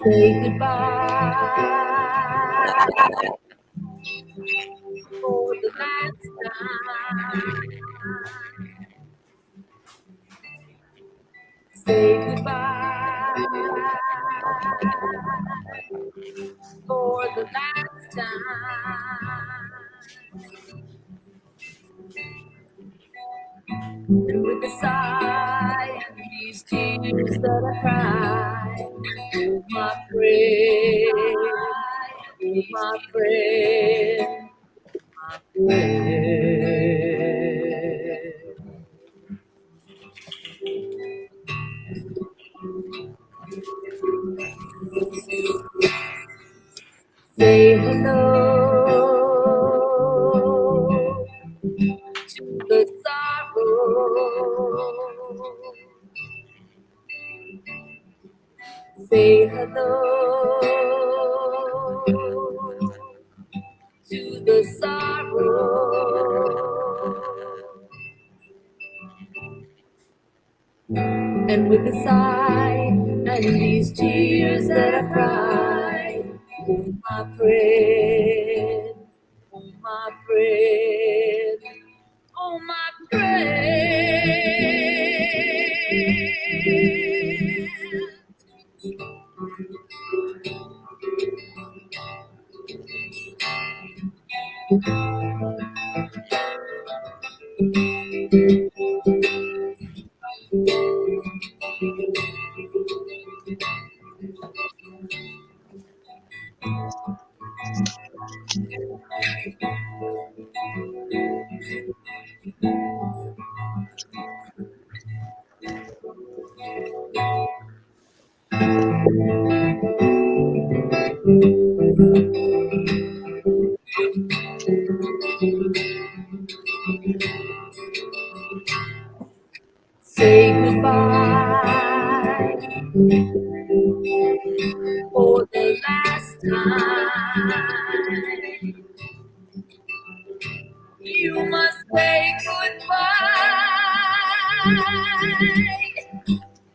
Say goodbye for the last time. Say goodbye for the last time. And with a sigh and these tears that I cry, oh my friend, oh my friend, my friend. Say hello to the sorrow. Say hello to the sorrow. And with a sigh and these tears that I cry, oh my friend, oh my friend, oh my friend. Say goodbye for the last time. You must say goodbye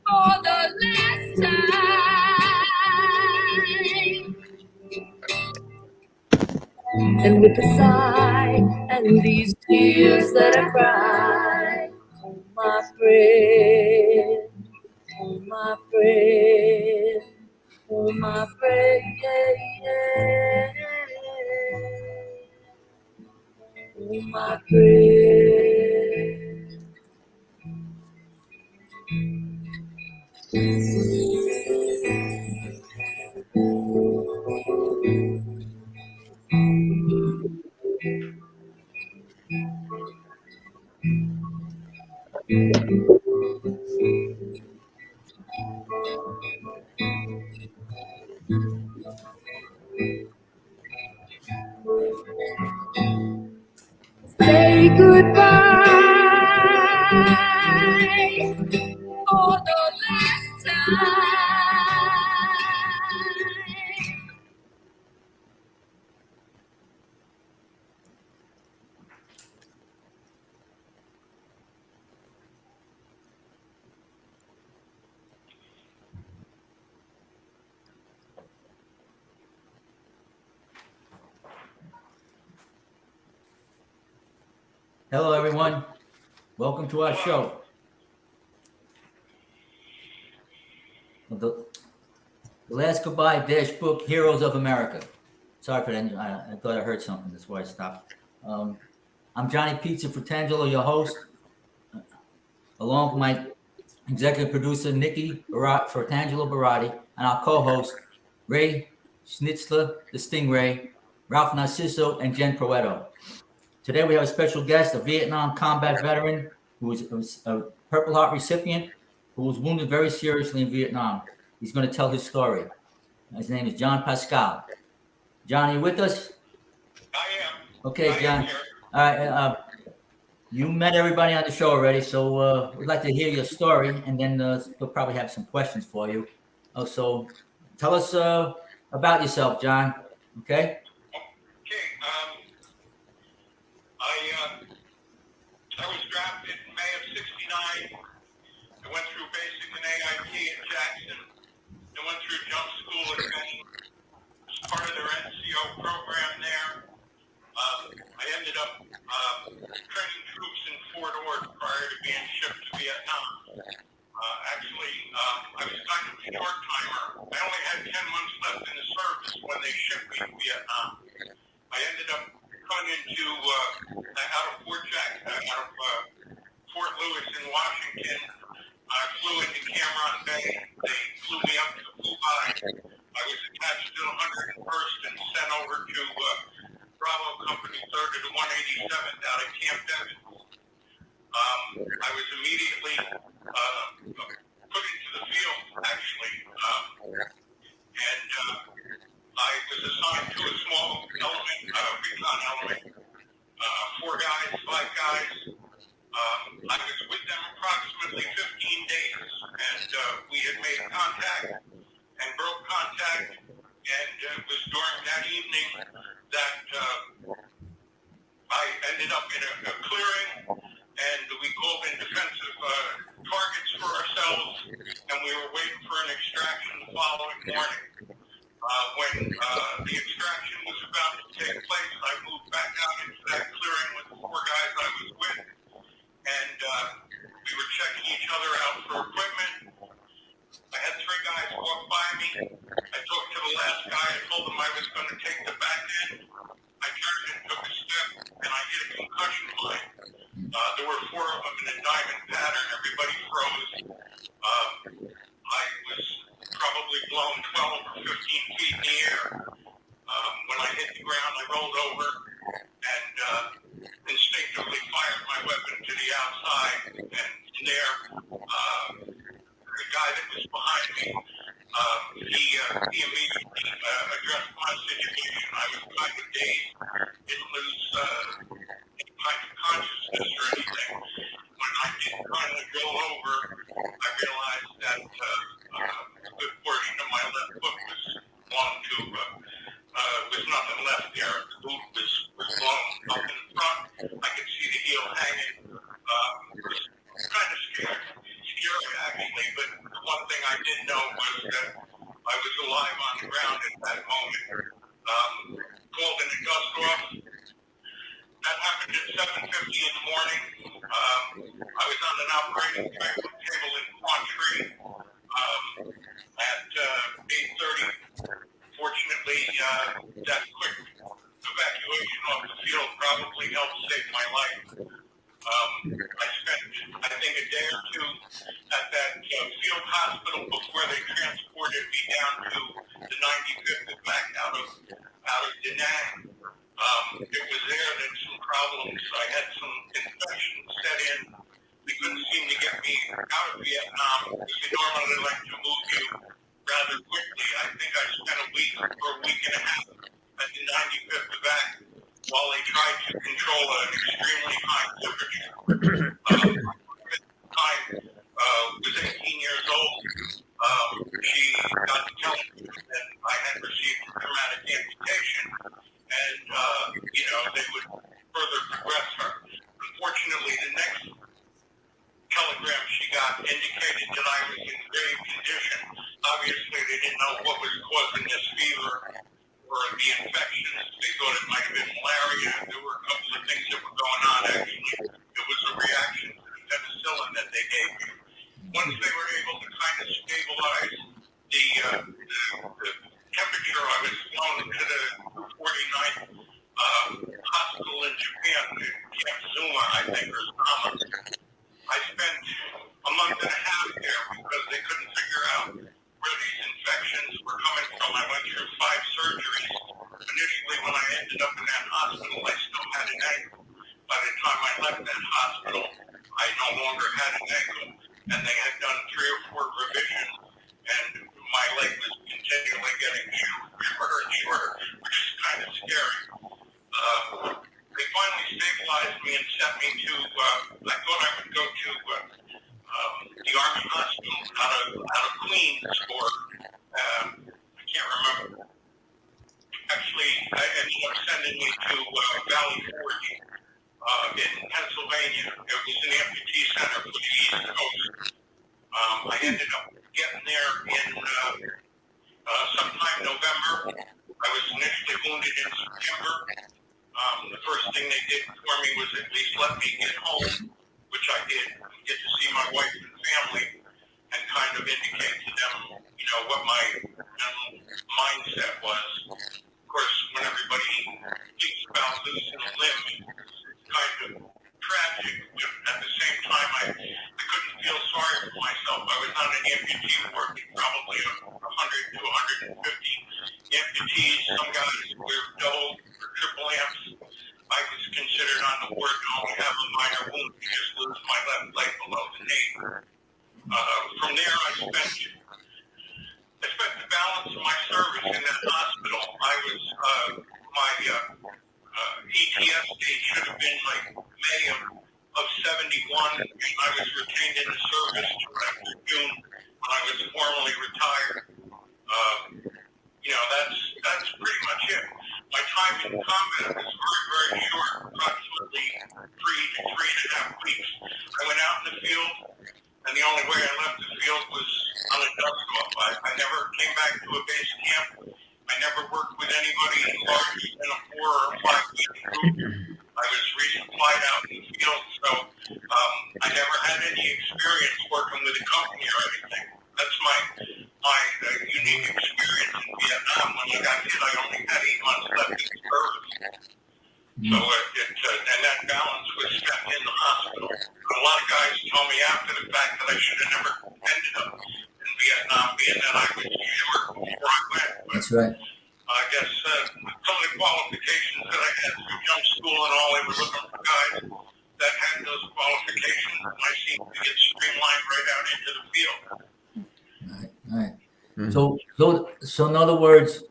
for the last time. And with a sigh and these tears that I cry, oh my friend, oh my friend, oh my friend, oh my friend. Say goodbye for the last time. Hello, everyone. Welcome to our show. The Last Goodbye Dash Book, Heroes of America. Sorry for that. I thought I heard something. That's why I stopped. I'm Johnny Pizza Fratangelo, your host, along with my executive producer, Fratangelo-Berardi, and our co-host, Ray-Stingray, Ralph Narciso, and Jenn Pro. Today we have a special guest, a Vietnam combat veteran who was a Purple Heart recipient who was wounded very seriously in Vietnam. He's going to tell his story. His name is John Pascale. John, are you with us? I am. Okay, John. All right. You met everybody on the show already, so we'd like to hear your story, and then we'll probably have some questions for you. So tell us about yourself, John. Okay? Okay. I was drafted in May of '69. I went through basic and AIT at Jackson. I went through jump school at Maine. As part of their NCO program there. I ended up training troops in Fort Ord prior to being shipped to Vietnam. I was kind of a short timer. I only had 10 months left in the service when they shipped me to Vietnam. I ended up coming into out of Fort Lewis in Washington. I flew into Cameron Bay. They flew me up to Fubai. I was attached to the 101st and sent over to Bravo Company 3rd to the 187th out at Camp Devon. I was immediately put into the field, actually, and I was assigned to a small element, recon element, 4 guys, 5 guys. I was with them approximately 15 days, and we had made contact and broke contact, and it was during that evening that I ended up in a clearing, and we called in defensive targets for ourselves, and we were waiting for an extraction the following morning. When the extraction was about to take place, I moved back out into that clearing with the 4 guys I was with, and we were checking each other out for equipment. I had 3 guys walk by me. I talked to the last guy. I told him I was going to take the back end. I turned and took a step, and I hit a concussion line. There were 4 of them in a diamond pattern. Everybody froze. I was probably blown 12 or 15 feet in the air. When I hit the ground, I rolled over and instinctively fired my weapon to the outside. And in there, the guy that was behind me, he immediately addressed my situation. I was kind of dazed, didn't lose any kind of consciousness or anything. When I did finally go over, I realized that a good portion of my left foot was blown to, was nothing left there. The boot was blown up in front. I could see the heel hanging. It was kind of scary actually, but the one thing I did know was that I was alive on the ground at that moment. Called in a dust off. That happened at 7:50 in the morning. I was on an operating table in Quantry at 8:30. Fortunately, that quick evacuation off the field probably helped save my life. I spent, I think, a day or 2 at that field hospital before they transported me down to the 95th and back out of Da Nang. It was there that some problems. I had some infections set in. They couldn't seem to get me out of Vietnam because they normally like to move you rather quickly. I think I spent a week or a week and a half at the 95th evac while they tried to control an extremely high temperature. At the time, was 18 years old. She got to tell me that I had received a traumatic amputation, and they would further progress her. Unfortunately, the next telegram she got indicated that I was in grave condition. Obviously, they didn't know what was causing this fever or the infections. They thought it might have been malaria. There were a couple of things that were going on, actually. It was a reaction to the penicillin that they gave me. Once they were able to kind of stabilize the temperature, I was flown to the 49th hospital in Japan, Camp Zuma, I think, or Zama. I spent a month and a half there because they couldn't figure out where these infections were coming from. I went through 5 surgeries. Initially, when I ended up in that hospital, I still had an ankle. By the time I left that hospital, I no longer had an ankle, and they had done 3 or 4 revisions, and my leg was continually getting shorter and shorter, which is kind of scary. They finally stabilized me and sent me to, I thought I would go to the Army Hospital out of Queens for, I can't remember. Actually, I ended up sending me to Valley Forge in Pennsylvania. It was an amputee center for the East Coast. I ended up getting there in sometime November. I was initially wounded in September. The first thing they did for me was at least let me get home, which I did, get to see my wife and family, and kind of indicate to them, what my mindset was. Of course, when everybody thinks about losing a limb, it's kind of tragic, but at the same time, I couldn't feel sorry for myself. I was on an amputee ward, probably 100 to 150 amputees. Some guys were double or triple amps. I was considered on the ward to only have a minor wound to just lose my left leg below the knee. From there, I spent the balance of my service in that hospital. I was, my ETS date should have been like May of 71. I was retained in the service after June when I was formally retired. That's pretty much it. My time in combat was very, very short, approximately 3 to 3.5 weeks. I went out in the field, and the only way I left the field was on a dust off. I never came back to a base camp. I never worked with anybody larger than a 4 or 5 week group. I was resupplied out in the field, so I never had any experience working with a company or anything. That's my unique experience in Vietnam. When I got hit, I only had 8 months left in service. So and that balance was set in the hospital. A lot of guys told me after the fact that I should have never ended up in Vietnam, being that I was short before I went. But That's right. I guess some of the qualifications that I had through jump school and all, they were looking for guys that had those qualifications, and I seemed to get streamlined right out into the field. Right. Mm-hmm. So in other words,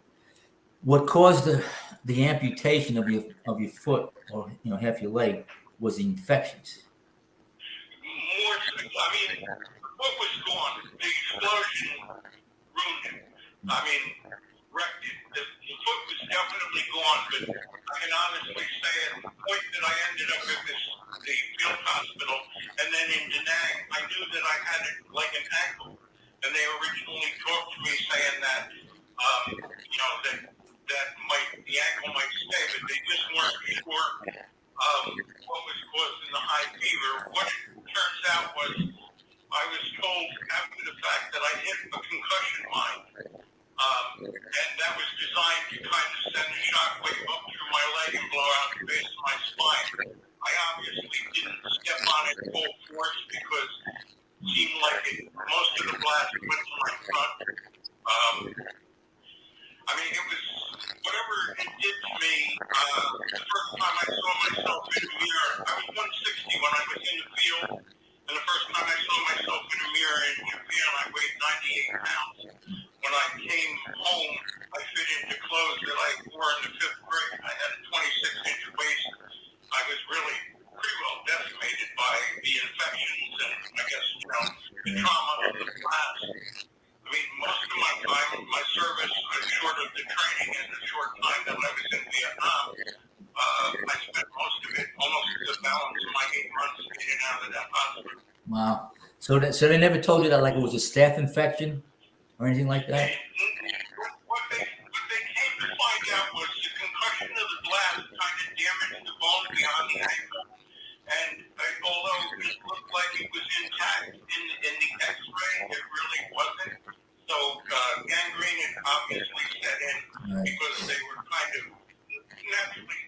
what caused the amputation of your foot or half your leg was the infections. More, I mean, what was gone? The explosion ruined it. I mean, wrecked it. The foot was definitely gone, but I can honestly say at the point that I ended up at the field hospital, and then in Da Nang, I knew that I had it like an ankle. And they originally talked to me saying that, that the ankle might stay, but they just weren't sure what was causing the high fever. What it turns out was I was told after the fact that I hit a concussion mine, and that was designed to kind of send a shockwave up through my leg and blow out the base of my spine. I obviously didn't step on it full force because it seemed like most of the blast went to my front. I mean, it was whatever it did to me. The first time I saw myself in a mirror, I was 160 when I was in the field, and the first time I saw myself in a mirror in Japan, I weighed 98 pounds. When I came home, I fit into clothes that I wore in the 5th grade. I had a 26-inch waist. I was really pretty well decimated by the infections and, I guess, the trauma of the blast. I mean, most of my time, my service, short of the training and the short time that I was in Vietnam, I spent most of it, almost the balance of my 8 months in and out of that hospital. Wow. So they never told you that like it was a staph infection or anything like that? What they came to find out was the concussion of the blast kind of damaged the bone beyond the ankle. And although it looked like it was intact in the X-ray, it really wasn't. So gangrene had obviously set in because they were kind of naturally,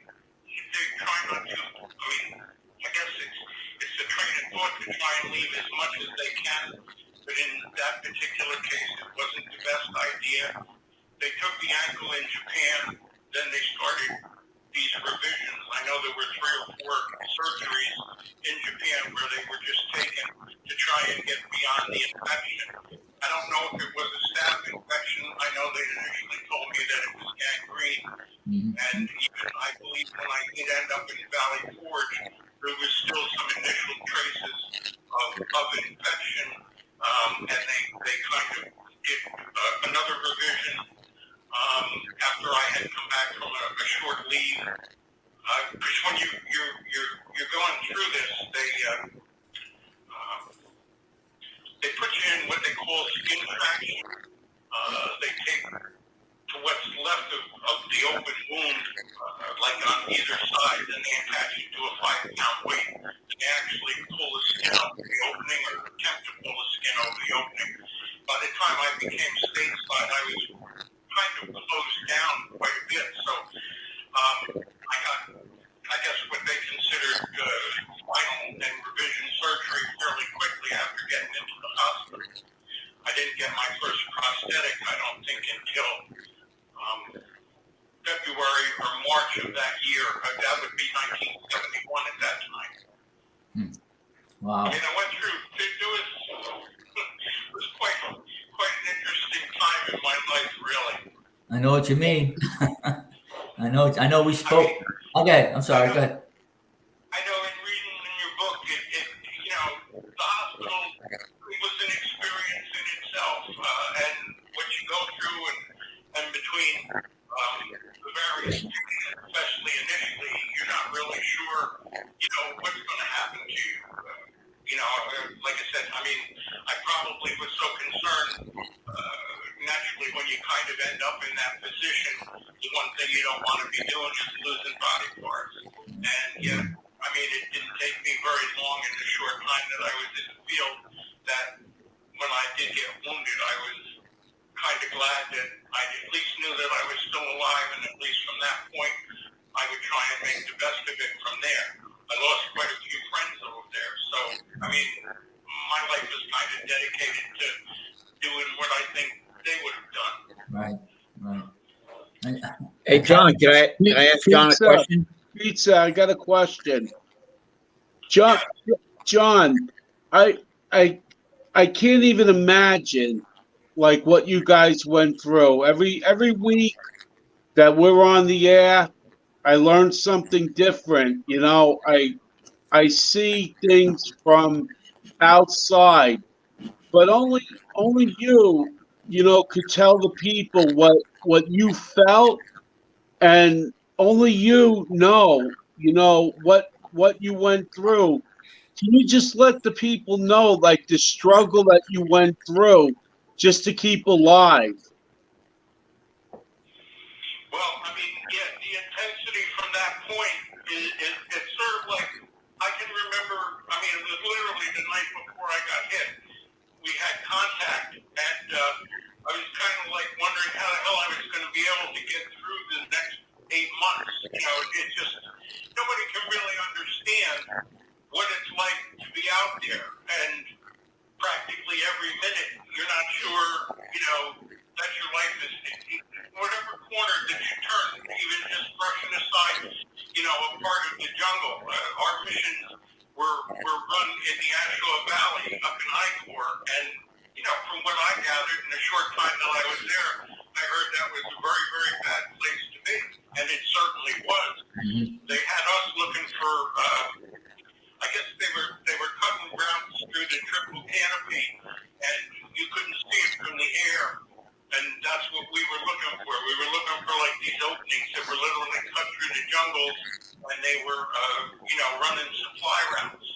they try not to, I mean, I guess it's a train of thought to try and leave as much as they can. But in that particular case, it wasn't the best idea. They took the ankle in Japan, then they started these revisions. I know there were 3 or 4 surgeries in Japan where they were just taken to try and get beyond the infection. I don't know if it was a staph infection. I know they initially told me that it was gangrene. And even, I believe, when I did end up in Valley Forge, there was still some initial traces of infection. And they kind of did another revision after I had come back from a short leave. Because when you're going through this, they put you in what they call skin traction. They take to what's left of the open wound, like on either side, and they attach you to a 5-pound weight. And they actually pull the skin out of the opening, or attempt to pull the skin over the opening. By the time I became stateside, I was kind of closed down quite a bit. So I got, I guess, what they considered spinal and revision surgery fairly quickly after getting into the hospital. I didn't get my first prosthetic, I don't think, until February or March of that year. That would be 1971 at that time. Wow. And I went through, it was quite an interesting time in my life, really. I know what you mean. I know we spoke. Okay, I'm sorry, go ahead. I know in reading in your book, the hospital, it was an experience in itself, and what you go through and between the various stages, especially initially, you're not really sure, what's going to happen to you. Like I said, I mean, I probably was so concerned, naturally, when you kind of end up in that position, the one thing you don't want to be doing is losing body parts. And yet, I mean, it didn't take me very long in the short time that I was in the field that when I did get wounded, I was kind of glad that I at least knew that I was still alive, and at least from that point, I would try and make the best of it from there. I lost quite a few friends over there. So, I mean, my life was kind of dedicated to doing what I think they would have done. Right. Hey, John, can I ask John a question? Pizza, I got a question. John, I can't even imagine like what you guys went through. Every week that we're on the air, I learn something different. I see things from outside, but only you could tell the people what you felt, and only you know what you went through. Can you just let the people know, like, the struggle that you went through just to keep alive? Well, I mean, yeah, the intensity from that point is it's sort of like, I can remember, I mean, it was literally the night before I got hit. We had contact, and I was kind of like wondering how the hell I was going to be able to get through the next 8 months. It's just, nobody can really understand what it's like to be out there, and practically every minute you're not sure, that your life is, whatever corner that you turn, even just brushing aside, a part of the jungle. Our missions were run in the Ashaw Valley up in I-4, and, from what I gathered in the short time that I was there, I heard that was a very, very bad place to be, and it certainly was. They had us looking for, I guess they were cutting ground through the triple canopy, and you couldn't see it from the air, and that's what we were looking for. We were looking for, like, these openings that were literally cut through the jungle, and they were, running supply routes.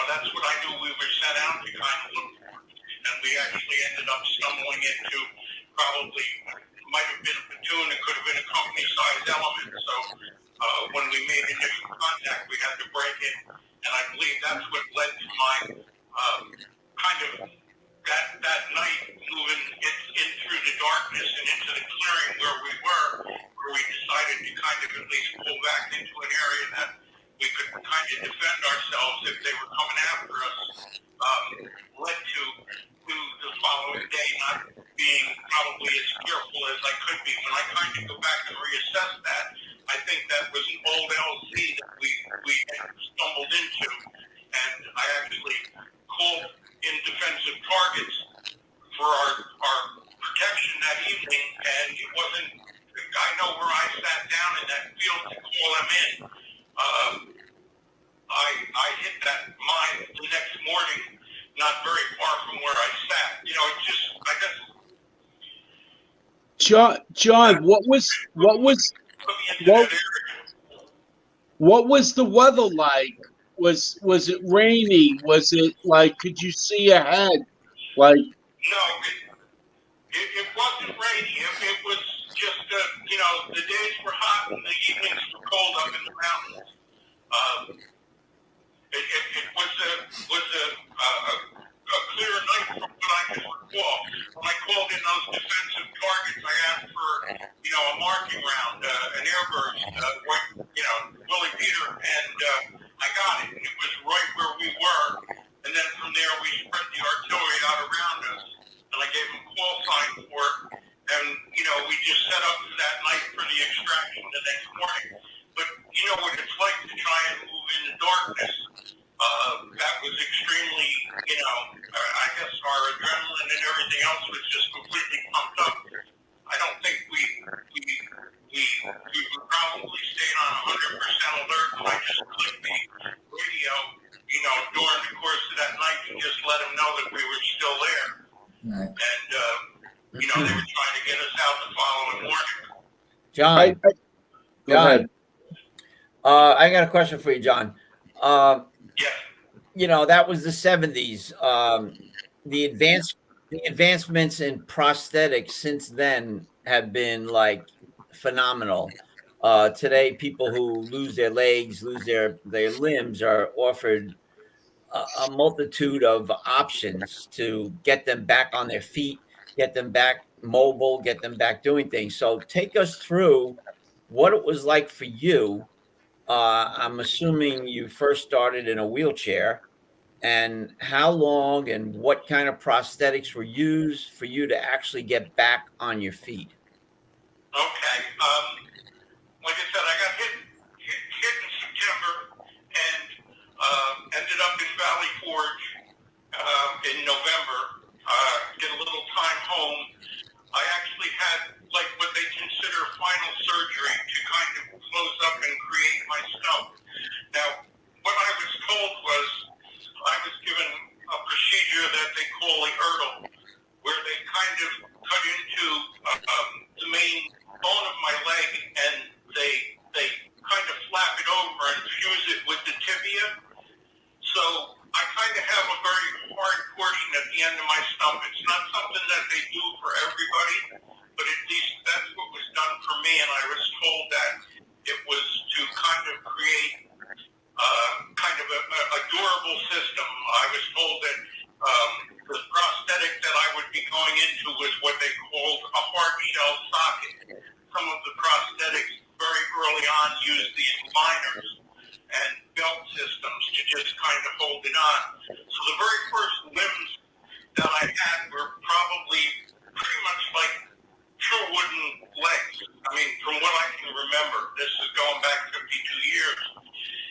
That's what I knew we were set out to kind of look for, and we actually ended up stumbling into probably, might have been a platoon, it could have been a company-sized element, so when we made initial contact, we had to break it, and I believe that's what led to my kind of that night moving in through the darkness and into the clearing where we decided to kind of at least pull back into an area that we could kind of defend ourselves if they were coming after us, led to the following day not being probably as fearful as I could be. When I kind of go back and reassess that, I think that was an old LC that we had stumbled into, and I actually called in defensive targets for our protection that evening, and it wasn't. I know where I sat down in that field to call them in. I hit that mine the next morning, not very far from where I sat. You know, it just, I guess. John, what was the weather like? Was it rainy? Was it like, could you see ahead? Like, No, it wasn't rainy. It was just, you know, the days were hot and the evenings were cold up in the mountains. It was a clear night from what I can recall. When I called in those defensive targets, I asked for, you know, a marking round, an airburst, you know, Willie Peter, and I got it. It was right where we were, and then from there we spread the artillery out around us, and I gave them call signs for it, and, you know, we just set up for that night for the extraction the next morning. But you know what it's like to try and move in the darkness. That was extremely, you know, I guess our adrenaline and everything else was just completely pumped up. I don't think we probably stayed on 100% alert. And I just clicked the radio, you know, during the course of that night and just let them know that we were still there. Right. And, you know, they were trying to get us out the following morning. John, go ahead. I got a question for you, John. Yes. You know, that was the 70s. The advancements in prosthetics since then have been like phenomenal. Today, people who lose their legs, lose their limbs, are offered a multitude of options to get them back on their feet, get them back mobile, get them back doing things. So take us through what it was like for you. I'm assuming you first started in a wheelchair, and how long and what kind of prosthetics were used for you to actually get back on your feet? Okay. Like I said, I got hit in September and ended up in Valley Forge in November. Did a little time home. I actually had like what they consider final surgery to kind of close up and create my stump. Now, what I was told was I was given a procedure that they call a hurdle, where they kind of cut into the main bone of my leg and they kind of flap it over and fuse it with the tibia. So I kind of have a very hard portion at the end of my stump. It's not something that they do for everybody, but at least that's what was done for me, and I was told that it was to kind of create kind of a durable system. I was told that the prosthetic that I would be going into was what they called a hard shell socket. Some of the prosthetics very early on used these liners and belt systems to just kind of hold it on. So the very first limbs that I had were probably pretty much like true wooden legs. I mean, from what I can remember, this is going back 52 years.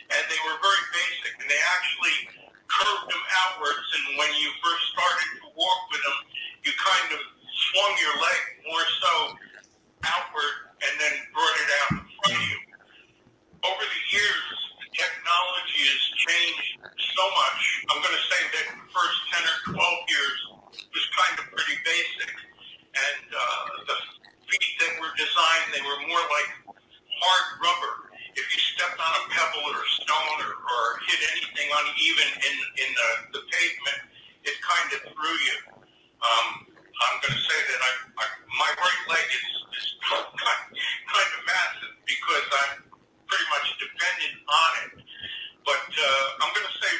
And they were very basic, and they actually curved them outwards, and when you first started to walk with them, you kind of swung your leg more so outward and then brought it out in front of you. Over the years, the technology has changed so much. I'm going to say that the first 10 or 12 years was kind of pretty basic, and the feet that were designed, they were more like hard rubber. If you stepped on a pebble or a stone or hit anything uneven in the pavement, it kind of threw you. I'm going to say that my right leg is kind of massive because I'm pretty much dependent on it. But I'm going to say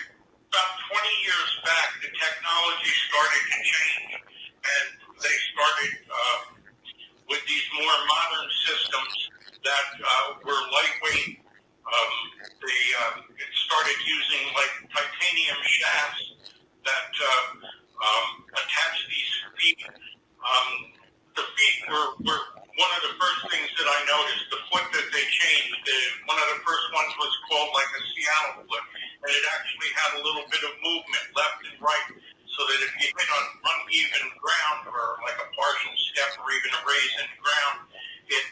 about 20 years back, the technology started to change, and they started with these more modern systems that were lightweight. They started using like titanium shafts or even a raise in the ground, it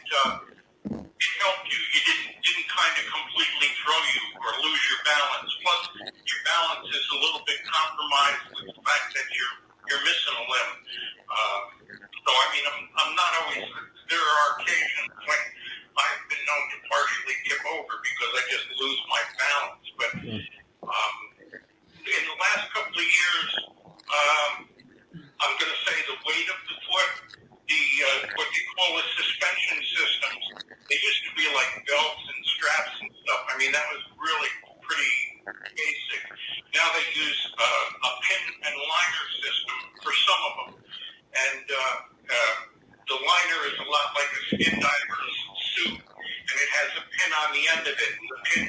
helped you. You didn't kind of completely throw you or lose your balance. Plus, your balance is a little bit compromised with the fact that you're missing a limb. So I mean, I'm not always. There are occasions when I've been known to partially tip over because I just lose my balance. But in the last couple of years, I'm going to say the weight of the foot, what you call the suspension systems, they used to be like belts and straps and stuff. I mean, that was really pretty basic. Now they use a pin and liner system for some of them. And the liner is a lot like a skin diver's suit, and it has a pin on the end of it, and the pin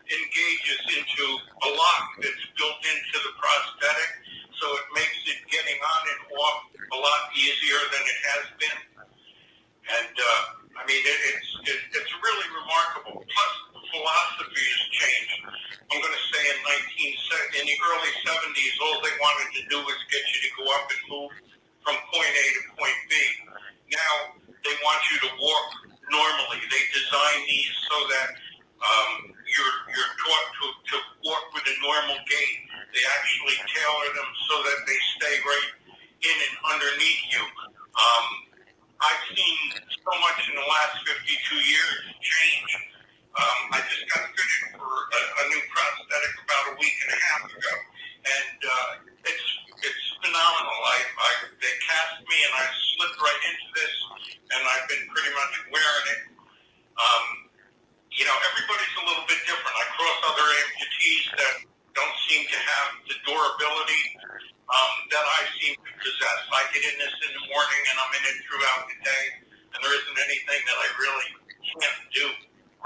engages into a lock that's built into the prosthetic, so it makes it getting on and off a lot easier than it has been. And I mean, it's really remarkable. Plus, the philosophy has changed. I'm going to say in the early 70s, all they wanted to do was get you to go up and move from point A to point B. Now they want you to walk normally. They design these so that you're taught to walk with a normal gait. They actually tailor them so that they stay right in and underneath you. I've seen so much in the last 52 years change. I just got fitted for a new prosthetic about a week and a half ago, and it's phenomenal. They cast me and I slipped right into this, and I've been pretty much wearing it. Everybody's a little bit different. I cross other amputees that don't seem to have the durability that I seem to possess. I get in this in the morning and I'm in it throughout the day, and there isn't anything that I really can't do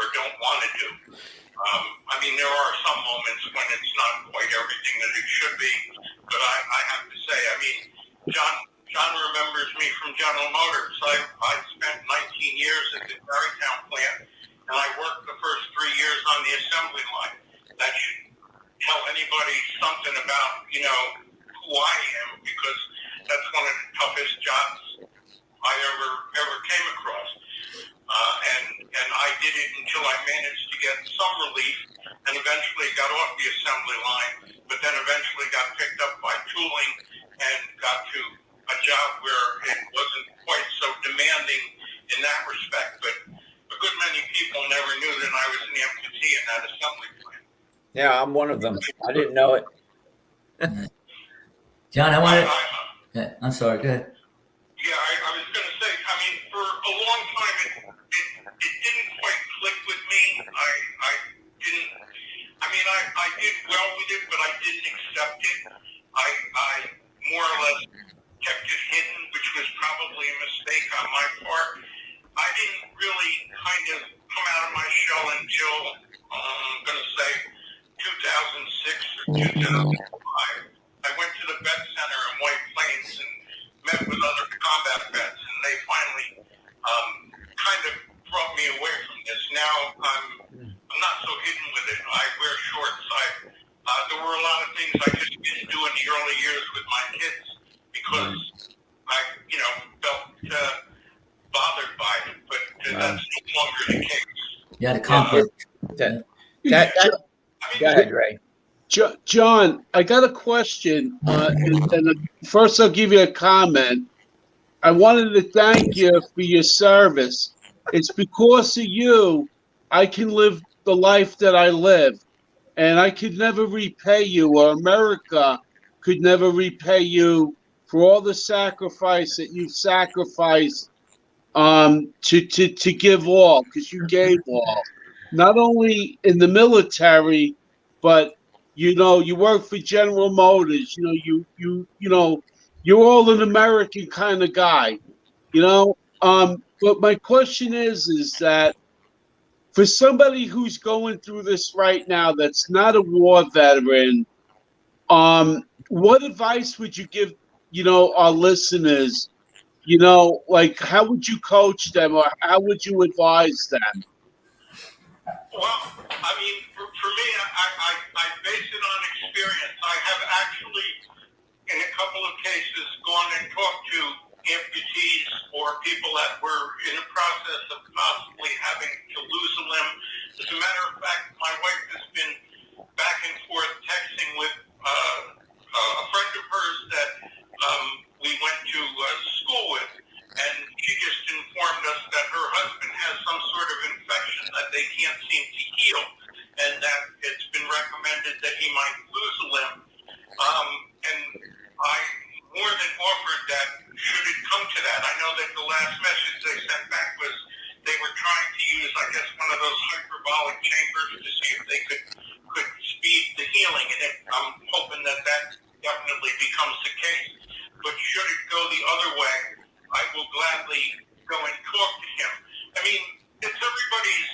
or don't want to do. I mean, there are some moments when it's not quite everything that it should be, but I have to say, I mean, John remembers me from General Motors. I spent 19 years at the Tarrytown plant, and I worked the first 3 years on the assembly line. That should tell anybody something about, who I am, because that's one of the toughest jobs I ever came across. And I did it until I managed to get some relief, and eventually got off the assembly line, but then eventually got picked up by tooling and got to a job where it wasn't quite so demanding in that respect. But a good many people never knew that I was an amputee in that assembly plant. Yeah, I'm one of them. I didn't know it. John, I'm sorry, go ahead. Yeah, I was going to say, I mean, for a long time, it didn't quite click with me. I did well with it, but I didn't accept it. I more or less kept it hidden, which was probably a mistake on my part. I didn't really kind of come out of my shell until, I'm going to say, 2006 or 2005. I went to the vet center in White Plains and met with other combat vets, and they finally kind of brought me away from this. Now I'm not so hidden with it. I wear shorts. There were a lot of things I just didn't do in the early years with my kids because I, felt bothered by it. But that's no longer the case. Yeah, the conflict. Go ahead, Ray. John, I got a question. And first, I'll give you a comment. I wanted to thank you for your service. It's because of you I can live the life that I live. And I could never repay you, or America could never repay you for all the sacrifice that you sacrificed to give all, because you gave all. Not only in the military, but you work for General Motors. You're all an American kind of guy. But my question is that for somebody who's going through this right now, that's not a war veteran, what advice would you give, our listeners? Like, how would you coach them, or how would you advise them? Well, I mean, for me, I base it on experience. I have actually, in a couple of cases, gone and talked to amputees or people that were in the process of possibly having to lose a limb. As a matter of fact, my wife has been back and forth texting with a friend of hers that we went to school with, and she just informed us that her husband has some sort of infection that they can't seem to heal, and that it's been recommended that he might lose a limb. And I more than offered that should it come to that. I know that the last message they sent back was they were trying to use, I guess, one of those hyperbolic chambers to see if they could speed the healing, and I'm hoping that definitely becomes the case. But should it go the other way, I will gladly go and talk to him. I mean, it's everybody's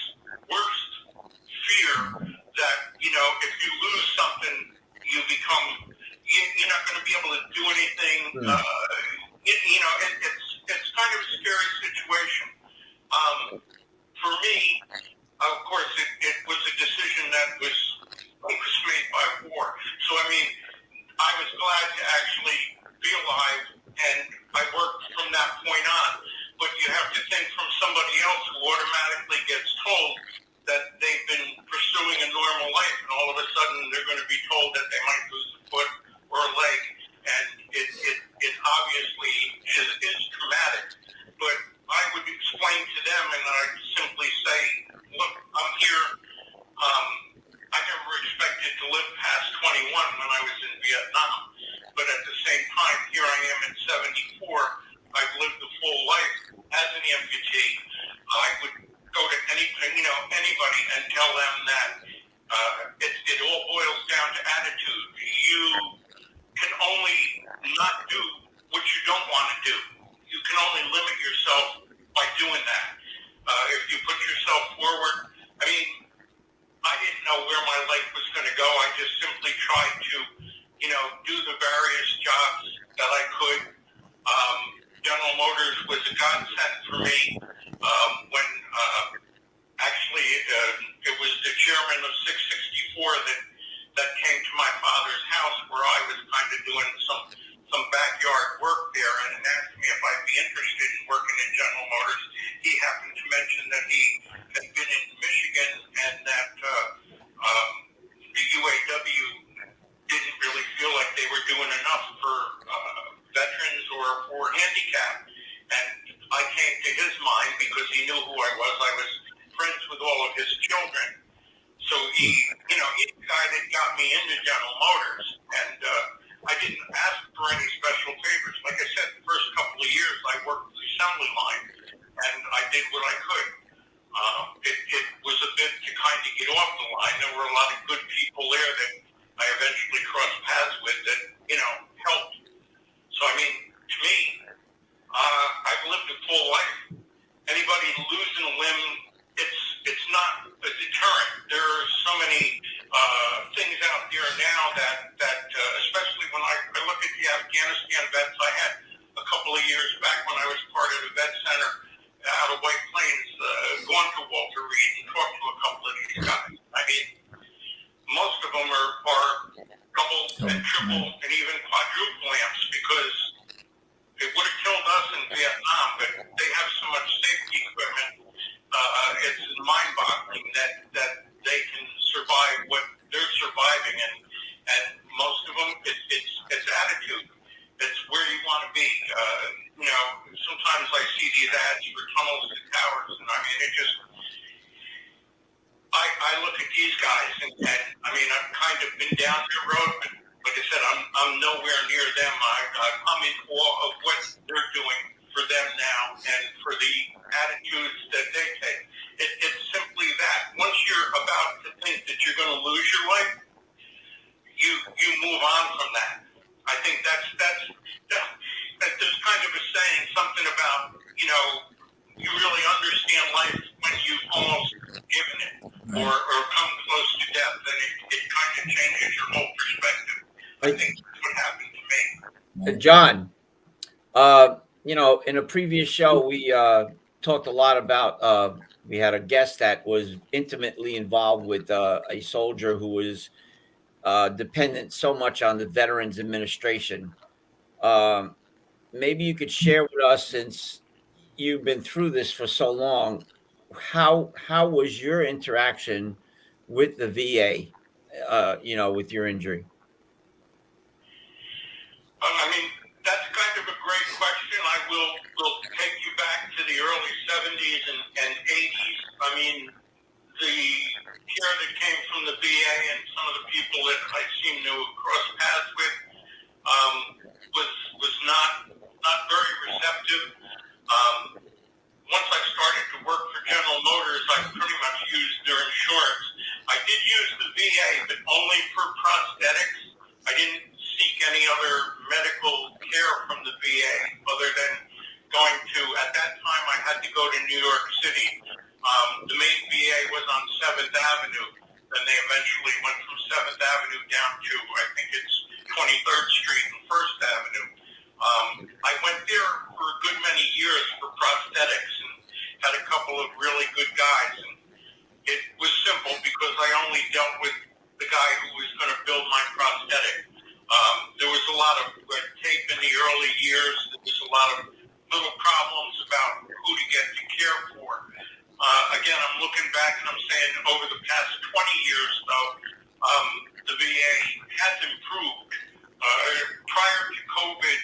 worst fear that, if you lose something, you become, you're not going to be able to do anything. It's kind of a scary situation. For me, of course, it was a decision that was made by war. So, I mean, I was glad to actually be alive, and I worked from that point on. But you have to think from somebody else who automatically gets told that they've been pursuing a normal life, and all of a sudden they're going to be told that they might lose a foot or a leg, and it obviously is traumatic. But I would explain to them, and I'd simply say, look, I'm here. I never expected to live past 21 when I was in Vietnam, but at the same time, here I am at 74. I've lived a full life as an amputee. I would go to anybody and tell them that it all boils down to attitude. You can only not do what you don't want to do. You can only limit yourself by doing that. If you put yourself forward, I mean, I didn't know where my life was going to go. I just simply tried to, do the various jobs that I could. General Motors was a godsend for me when actually it was the chairman of 664 that came to my father's house where I was kind of doing some backyard work there, and asked me if I'd be interested in working in General Motors. He happened to mention that he had been in Michigan and that the UAW didn't really feel like they were doing enough for veterans or for handicap. And I came to his mind because he knew who I was. I was friends with all of his children. So he's the guy that got me into General Motors. And I didn't ask for any special favors. Like I said, the first couple of years I worked the assembly line, and I did what I could. It was a bit to kind of get off the line. There were a lot of good people there that I eventually crossed paths with that, helped. So, I mean, to me, I've lived a full life. Anybody losing a limb, it's not a deterrent. There are so many things out there now that especially when I look at the Afghanistan vets, I had a couple of years back when I was part of the vet center out of White Plains, gone to Walter Reed and talked to a couple of these guys. I mean, most of them are double and triple and even quadruple amps because it would have killed us in Vietnam, but they have so much safety equipment. It's mind-boggling that they can survive what they're surviving, and most of them, it's attitude. It's where you want to be. Sometimes I see these ads for tunnels to towers, and I mean, I look at these guys, and I mean, I've kind of been down their road, but like I said, I'm nowhere near them. I'm in awe of what they're doing for them now and for the attitudes that they take. It's simply that. Once you're about to think that you're going to lose your life, you move on from that. I think that's there's kind of a saying, something about, you really understand life when you've almost given it or come close to death, and it kind of changes your whole perspective. I think that's what happened to me. John, in a previous show, we talked a lot about, we had a guest that was intimately involved with a soldier who was dependent so much on the Veterans Administration. maybe you could share with us, since you've been through this for so long, how was your interaction with the VA, with your injury? I mean, that's kind of a great question. I will take you back to the early 70s and 80s. I mean, the care that came from the VA and some of the people that I seem to cross paths with was not very receptive. Once I started to work for General Motors, I pretty much used their insurance. I did use the VA, but only for prosthetics. I didn't seek any other medical care from the VA other than going to, at that time, I had to go to New York City. The main VA was on 7th Avenue. Then they eventually went from 7th Avenue down to, I think it's 23rd Street and 1st Avenue. I went there for a good many years for prosthetics and had a couple of really good guys. And it was simple because I only dealt with the guy who was going to build my prosthetic. There was a lot of red tape in the early years. There was a lot of little problems about who to get to care for. Again, I'm looking back and I'm saying over the past 20 years, though, the VA has improved. Prior to COVID,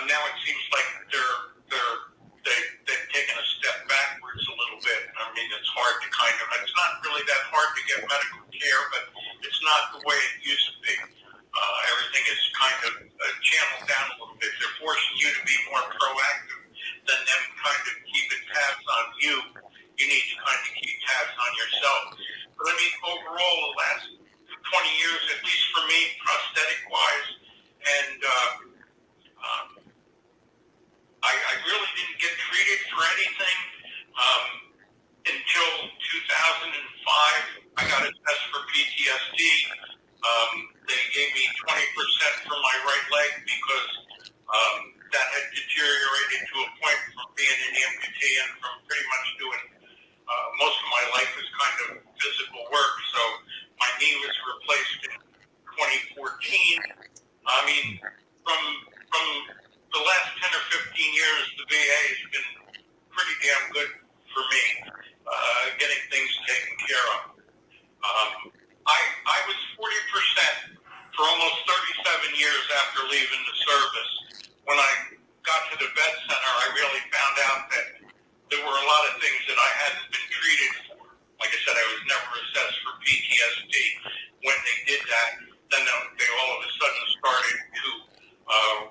now it seems like they've taken a step backwards a little bit. I mean, it's not really that hard to get medical care, but it's not the way it used to be. Everything is kind of channeled down a little bit. They're forcing you to be more proactive than them kind of keeping tabs on you. You need to kind of keep tabs on yourself. But I mean, overall, the last 20 years, at least for me, prosthetic-wise, and I really didn't get treated for anything until 2005. I got a test for PTSD. They gave me 20% for my right leg because that had deteriorated to a point from being an amputee and from pretty much doing most of my life was kind of physical work. So my knee was replaced in 2014. I mean, from the last 10 or 15 years, the VA has been pretty damn good for me, getting things taken care of. I was 40% for almost 37 years after leaving the service. When I got to the vet center, I really found out that there were a lot of things that I hadn't been treated for. Like I said, I was never assessed for PTSD. When they did that, then they all of a sudden started to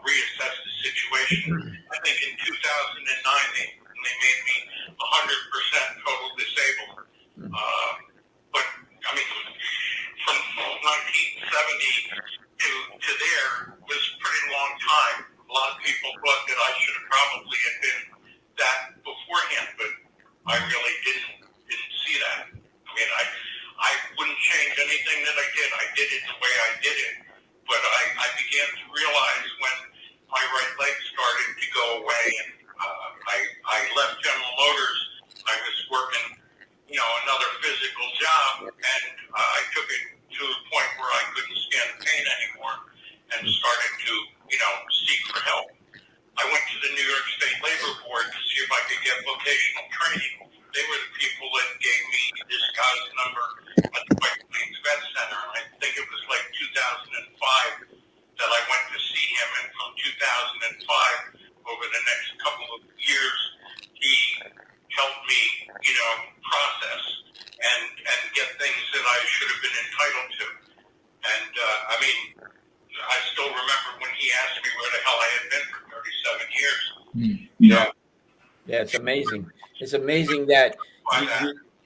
reassess the situation. I think in 2009, they made me 100% total disabled. But, I mean, from 1970 to there was a pretty long time. A lot of people thought that I should have probably had been that beforehand, but I really didn't see that. I mean, I wouldn't change anything that I did. I did it the way I did it. But I began to realize when my right leg started to go away and I left General Motors, I was working, another physical job, and I took it to a point where I couldn't stand the pain anymore and started to, seek for help. I went to the New York State Labor Board to see if I could get vocational training. They were the people that gave me this guy's number at the White Plains Vet Center. I think it was like 2005 that I went to see him, and from 2005, over the next couple of years, he helped me, process and get things that I should have been entitled to. And, I mean, I still remember when he asked me where the hell I had been for 37 years. Yeah, it's amazing. It's amazing that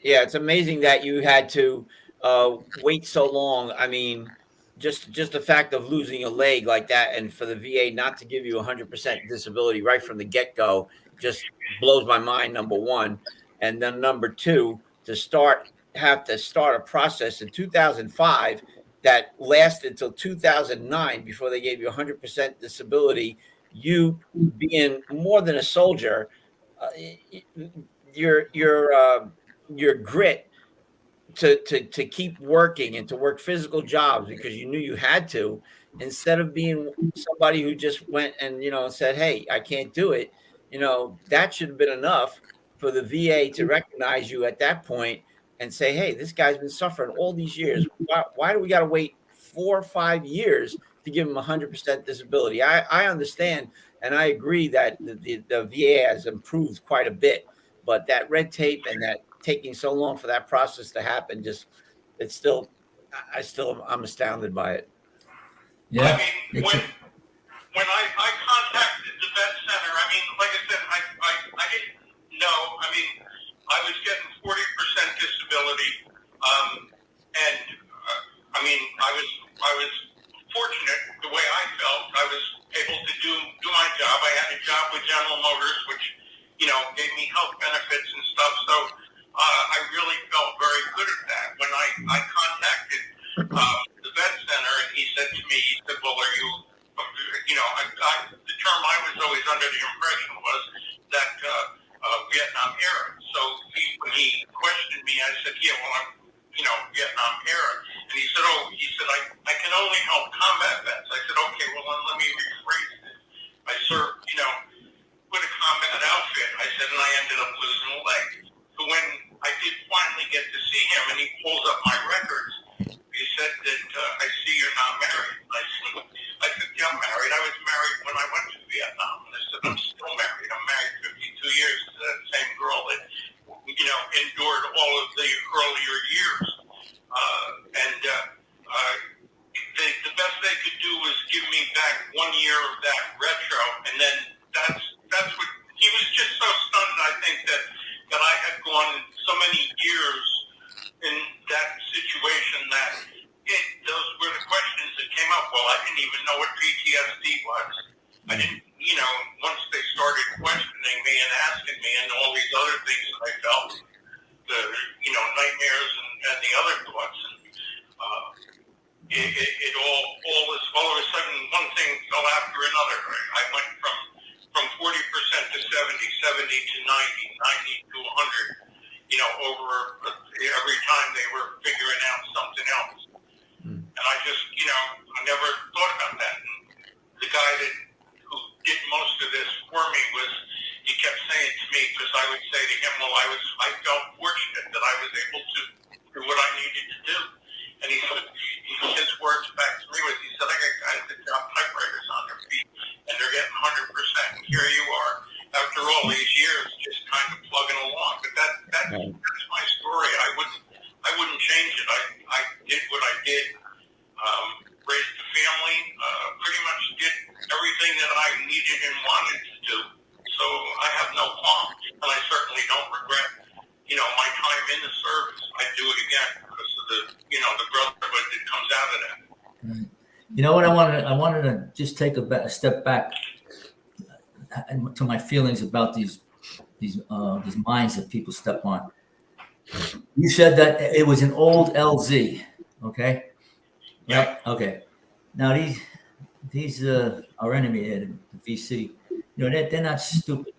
it's amazing that you had to wait so long. I mean, just the fact of losing a leg like that, and for the VA not to give you 100% disability right from the get-go just blows my mind, number one. And then number two, to have to start a process in 2005 that lasted until 2009 before they gave you 100% disability. You being more than a soldier, your grit to keep working and to work physical jobs because you knew you had to, instead of being somebody who just went and, said, hey, I can't do it, that should have been enough for the VA to recognize you at that point and say, hey, this guy's been suffering all these years. Why do we got to wait 4 or 5 years to give him 100% disability? I understand, and I agree that the VA has improved quite a bit, but that red tape and that taking so long for that process to happen, I'm astounded by it. Yeah. I mean, when I contacted the vet center, I mean, like I said, I didn't know. I mean, I was getting 40% disability, and I mean, I was fortunate the way I felt. I was able to do my job. I had a job with General Motors, which gave me health benefits and stuff. So I really felt very good at that. When I contacted the vet center, and he said to me, well, are you, the term I was always under the impression was that Vietnam era. So when he questioned me, I said, yeah, well, I'm, Vietnam era. And he said, I can only help combat vets. I said, okay, well, then let me rephrase this. I served, with a combat outfit. I said, and I ended up losing a leg. So when I did finally get to see him, and he pulls up my records, he said that, I see you're not married. I said, yeah, I'm married. I was married when I went to Vietnam. And I said, I'm still married. I'm married 52 years to that same girl that, endured all of the earlier years. The best they could do was give me back 1 year of that retro. And then that's what, he was just so stunned, I think, that I had gone so many years in that situation that those were the questions that came up. Well, I didn't even know what PTSD was. I didn't, once they started questioning me and asking me and all these other things that I felt, nightmares and the other thoughts. And it all of a sudden, one thing fell after another. I went from 40% to 70, 70 to 90, 90 to 100, over every time they were figuring out something else. And I just, I never thought about that. And the guy who did most of this for me he kept saying to me, because I would say to him, well, I felt fortunate that I was able to do what I needed to do. And he said, his words back to me was, he said, I got guys that drop typewriters on their feet, and they're getting 100%. And here you are, after all these years, just kind of plugging along. But that's my story. I wouldn't change it. I did what I did, raised a family, pretty much did everything that I needed and wanted to do. So I have no qualms, and I certainly don't regret, my time in the service. I do it again because of the brotherhood that comes out of that. Right. You know what I wanted to just take a step back to my feelings about these mines that people step on. You said that it was an old LZ, okay? Yeah. Right? Okay. Now these our enemy here, the VC, they're not stupid,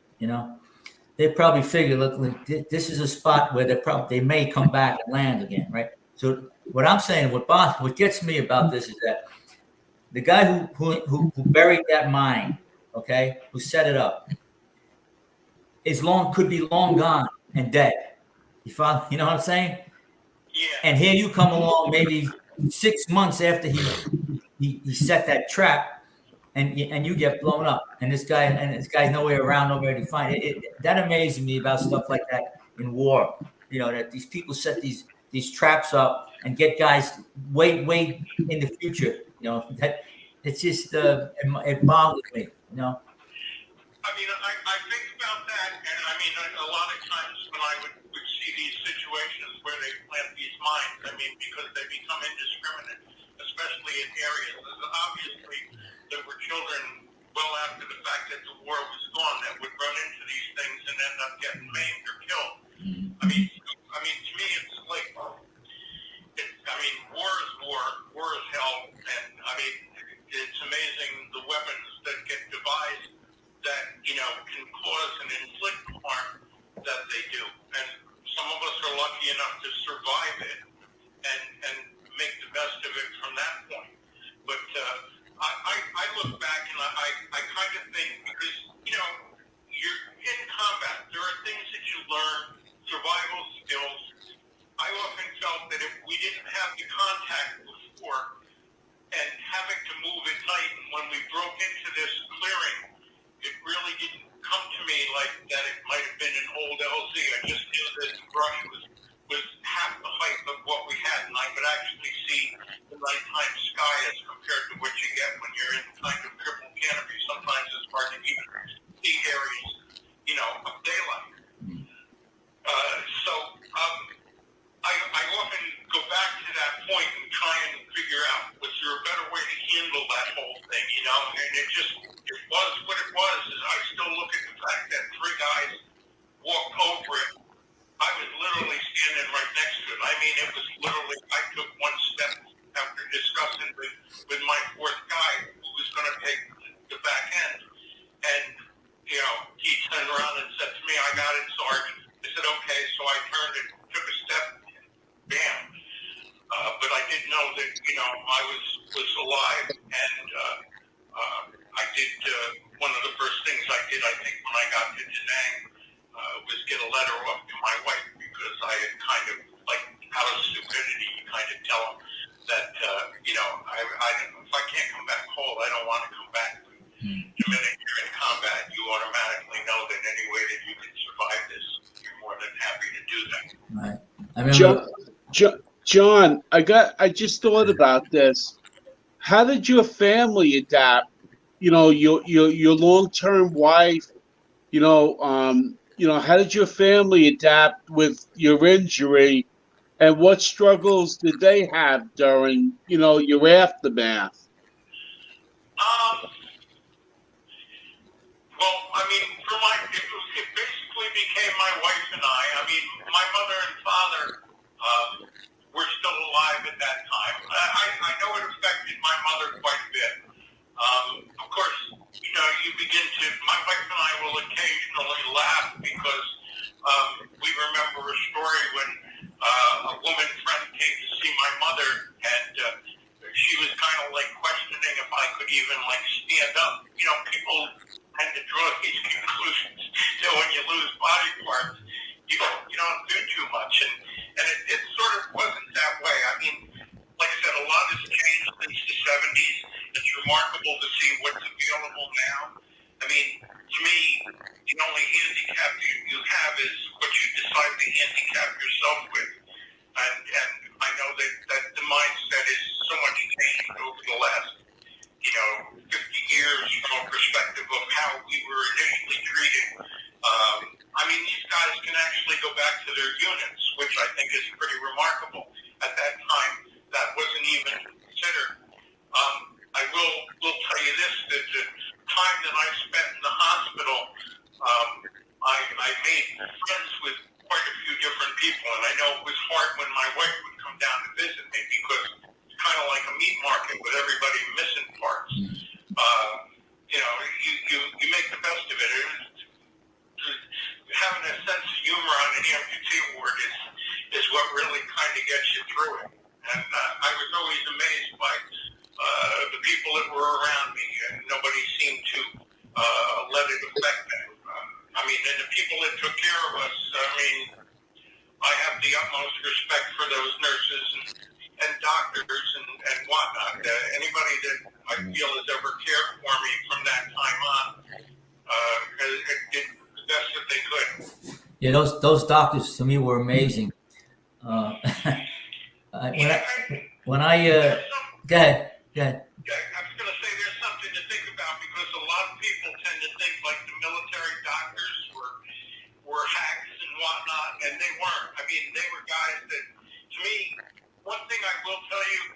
They probably figure, look, this is a spot where they may come back and land again, right? So what I'm saying, what gets me about this is that the guy who buried that mine, okay, who set it up, could be long gone and dead. You follow? You know what I'm saying? Yeah. And here you come along, maybe 6 months after he set that trap, and you get blown up, and this guy's nowhere around, nowhere to find it. That amazes me about stuff like that in war. That these people set these traps up and get guys way in the future. That it's just it bothers me. I mean, I think about that, and I mean, a lot of times when I would see these situations where they plant these mines, I mean, because they become indiscriminate, especially in areas. Obviously, there were children well after the fact that the war was gone that would run into these things and end up getting maimed or killed. I mean, to me, it's like, war is war, war is hell, and I mean, it's amazing the weapons that get devised that, can cause and inflict harm that they do. And some of us are lucky enough to survive it and make the best of it from that point. But learn survival skills. I often felt that if we didn't have the contact before and having to move at night, and when we broke into this clearing, it really didn't come to me like that it might have been an old LZ. I just knew that the brush was half the height of what we had, and I could actually see the nighttime sky as compared to what you get when you're in kind of triple canopy. Sometimes it's hard to even see areas, of daylight. I often go back to that point and try and figure out, was there a better way to handle that whole thing, And it was what it was. And I still look at the fact that 3 guys walked over it. I was literally standing right next to it. I mean, it was literally, I took one step after discussing with my 4th guy who was going to take the back end. And, he turned around and said to me, "I got it, Sergeant." I said, "Okay." So I turned and took a step, bam. But I did know that, I was alive. And I did, one of the first things I did, I think, when I got to Da Nang, was get a letter off to my wife, because I had kind of, like, out of stupidity, you kind of tell them that, if I can't come back whole, I don't want to come back. The minute you're in combat, you automatically know that any way that you can survive this, you're more than happy to do that. Right. I remember. John, I just thought about this. How did your family adapt? Your long-term wife. How did your family adapt with your injury, and what struggles did they have during, your aftermath? Well, I mean, it basically became my wife and I. I mean, my mother and father were still alive at that time. I know it affected my mother quite a bit. Of course, my wife and I will occasionally laugh because we remember a story when a woman friend came to see my mother, and she was kind of like questioning if I could even like stand up. People tend to draw these conclusions that when you lose body parts, you don't do too much, and it sort of wasn't that way. I mean, like I said, a lot has changed since the 70s. It's remarkable to see what's available now. I mean, to me, the only handicap you have is what you decide to handicap yourself with. And I know that the mindset is so much changed over the last, 50 years from a perspective of how we were initially treated. I mean, these guys can actually go back to their units, which I think is pretty remarkable. At that time, that wasn't even considered. I will tell you this, that the time that I spent in the hospital, I made friends with quite a few different people, and I know it was hard when my wife would come down to visit me because it's kind of like a meat market with everybody missing parts. You make the best of it. Having a sense of humor on an amputee ward is what really kind of gets you through it. And I was always amazed by the people that were around me, and nobody seemed to let it affect them. And the people that took care of us, I have the utmost respect for those nurses and doctors and whatnot. Anybody that I feel has ever cared for me from that time on did the best that they could. Yeah, those doctors to me were amazing. When I go ahead. Yeah, I was going to say there's something to think about because a lot of people tend to think like the military doctors were hacks and whatnot, and they weren't. I mean, they were guys that, to me, one thing I will tell you,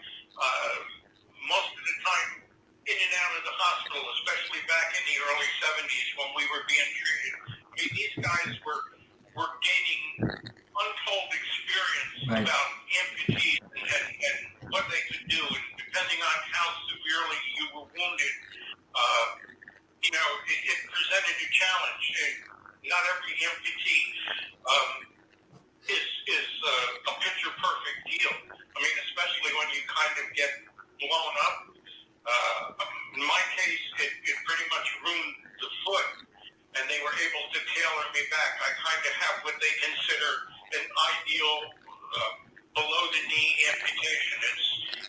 most of the time in and out of the hospital, especially back in the early 70s when we were being treated, I mean, these guys were gaining untold experience about amputees and what they could do, and depending on how severely you were wounded, it presented a challenge. Not every amputee is a picture-perfect deal. I mean, especially when you kind of get blown up. In my case, it pretty much ruined the foot, and they were able to tailor me back. I kind of have what they consider an ideal below the knee amputation.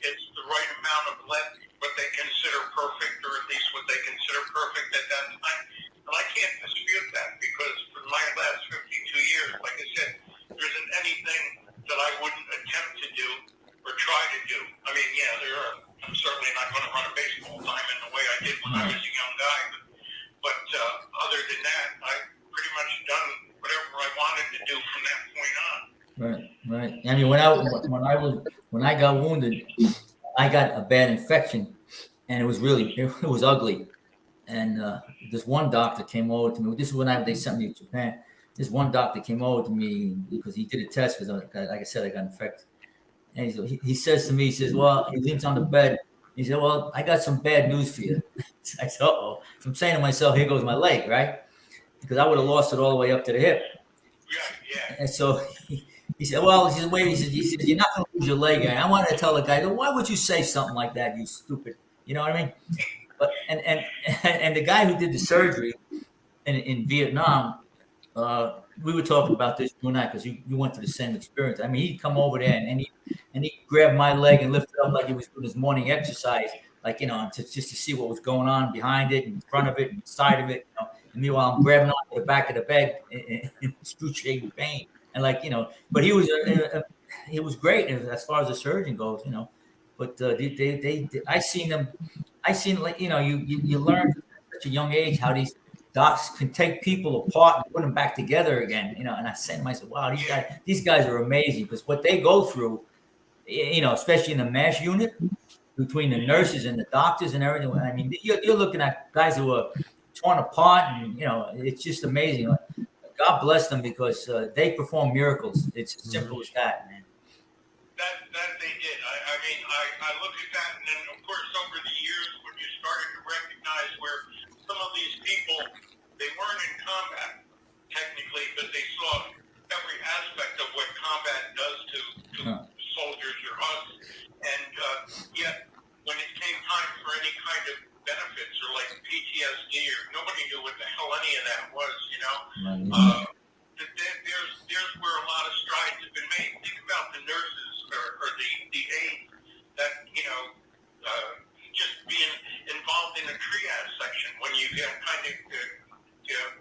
It's the right amount of length, what they consider perfect, or at least what they consider perfect at that time. And I can't dispute that, because for my last 52 years, like I said, there isn't anything that I wouldn't attempt to do or try to do. I mean, yeah, I'm certainly not going to run a baseball diamond the way I did when I was a young guy, but other than that, I've pretty much done whatever I wanted to do from that point on. Right. I mean, when I got wounded, I got a bad infection, and it was ugly. And this one doctor came over to me. This is when they sent me to Japan. This one doctor came over to me because he did a test because, like I said, I got infected. And he says to me, he says, well, he leans on the bed. He said, well, I got some bad news for you. I said, uh-oh. So I'm saying to myself, here goes my leg, right? Because I would have lost it all the way up to the hip. Yeah. And so he said, well, he said, wait, he said, you're not going to lose your leg. And I wanted to tell the guy, why would you say something like that, you stupid? You know what I mean? But and the guy who did the surgery in Vietnam, we were talking about this you and I, because you went through the same experience. I mean, he'd come over there and he grabbed my leg and lifted it up like he was doing his morning exercise, like, you know, just to see what was going on behind it, in front of it, and side of it. You know? And meanwhile, I'm grabbing onto the back of the bed in excruciating pain, and like, you know, but he was great as far as the surgeon goes, you know. But I seen like, you know, you learn at such a young age how these docs can take people apart and put them back together again, you know. And I said to myself, wow, these guys are amazing, because what they go through, you know, especially in the MASH unit, between the nurses and the doctors and everything. I mean, you're looking at guys who are torn apart, and, you know, it's just amazing. God bless them, because they perform miracles. It's as simple as that, man. That they did. I mean, I look at that, and then, of course, over the years, when you started to recognize where some of these people, they weren't in combat, technically, but they saw every aspect of what combat does to soldiers or us, and yet, when it came time for any kind of benefits, or like PTSD, or nobody knew what the hell any of that was, you know? There's where a lot of strides have been made. Think about the nurses or the aides that, you know, just being involved in the triage section when you get kind of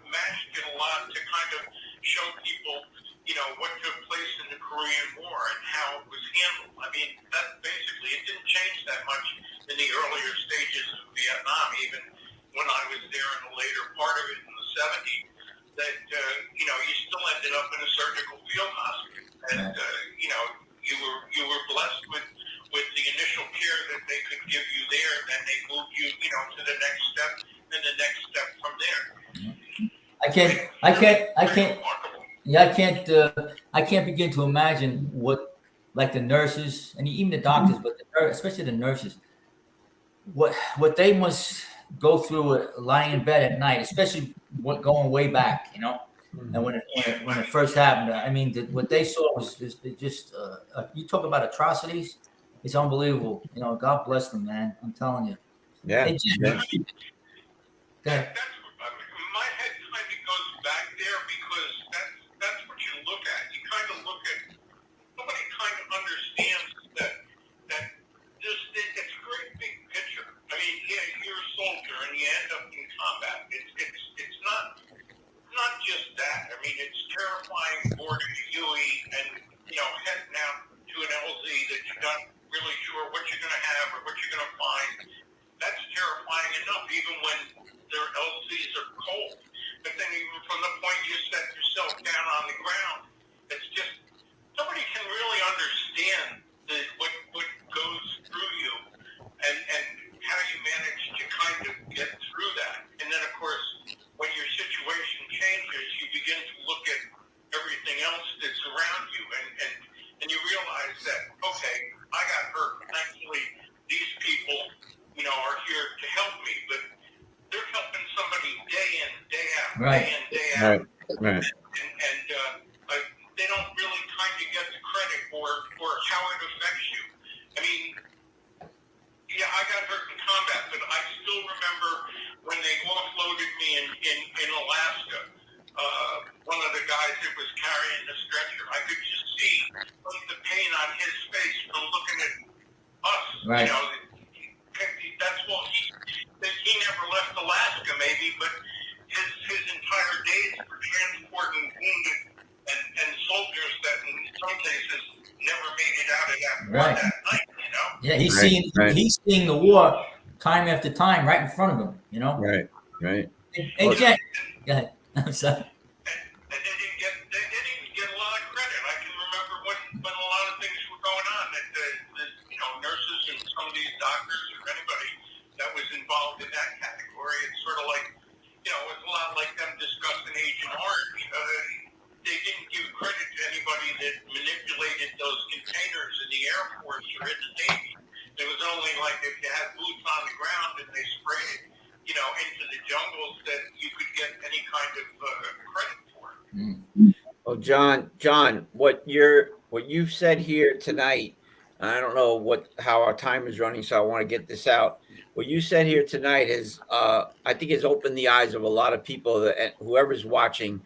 MASH did a lot to kind of show people, you know, what took place in the Korean War and how it was handled. I mean, that basically, it didn't change that much in the earlier stages of Vietnam, even when I was there in the later part of it in the 70s. That, you know, you still ended up in a surgical field hospital. And, you know, you were blessed with the initial care that they could give you there, and then they moved you, you know, to the next step and the next step from there. I can't begin to imagine what, like, the nurses and even the doctors, but especially the nurses, what they must go through lying in bed at night, especially going way back, you know. And when it first happened, I mean, what they saw was just you talk about atrocities. It's unbelievable. You know, God bless them, man. I'm telling you. Yeah. Go ahead. My head kind of goes back there, because that's what you look at. You kind of look at, nobody kind of understands that it's a great big picture. I mean, yeah, you're a soldier and you end up in combat. It's not just that. I mean, it's terrifying boarding a Huey and, you know, heading out to an LZ that you're not really sure what you're going to have or what you're going to find. That's terrifying enough, even when their LZs are cold. But then even from the point you set yourself down on the ground, it's just, nobody can really understand what goes through you and how you manage to kind of get through that. And then, of course, when your situation changes, you begin to look at everything else that's around you, and you realize that, okay, I got hurt. Thankfully, these people, you know, are here to help me, but they're helping somebody day in, day out, day in, day out. Right. And they don't really kind of get the credit for how it affects you. I mean, yeah, I got hurt in combat, but I still remember when they offloaded me in Alaska carrying the stretcher. I could just see the pain on his face from looking at us. Right. You know, that's what he never left Alaska, maybe, but his entire days were transporting wounded and soldiers that in some cases never made it out of that war Right. that night, you know? Yeah, he's Right. seeing the war time after time right in front of him, you know? Right. And Jen, go ahead. I'm sorry. And they didn't get a lot of credit. I can remember when a lot of things were going on that the nurses and some of these doctors or anybody that was involved in that category, it's sort of like, it's a lot like them discussing Agent Orange. They didn't give credit to anybody that manipulated those containers in the Air Force or in the Navy. It was only like if you had boots on the ground and they sprayed it, into the jungles that you could get any kind of credit for it. Well, John, what you've said here tonight, I don't know how our time is running, so I want to get this out. What you said here tonight is, I think, has opened the eyes of a lot of people that whoever's watching.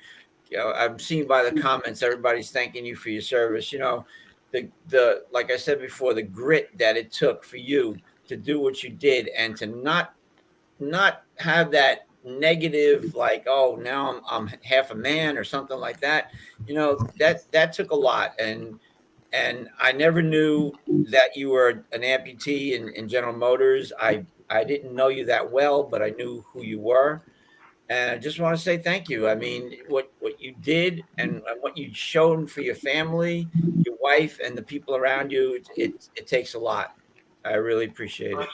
I'm seeing by the comments, everybody's thanking you for your service. The like I said before, the grit that it took for you to do what you did and to not have that negative, like, oh, now I'm half a man or something like that. That took a lot. And I never knew that you were an amputee in General Motors. I didn't know you that well, but I knew who you were. And I just want to say thank you. I mean, what you did and what you've shown for your family, your wife, and the people around you, it takes a lot. I really appreciate it.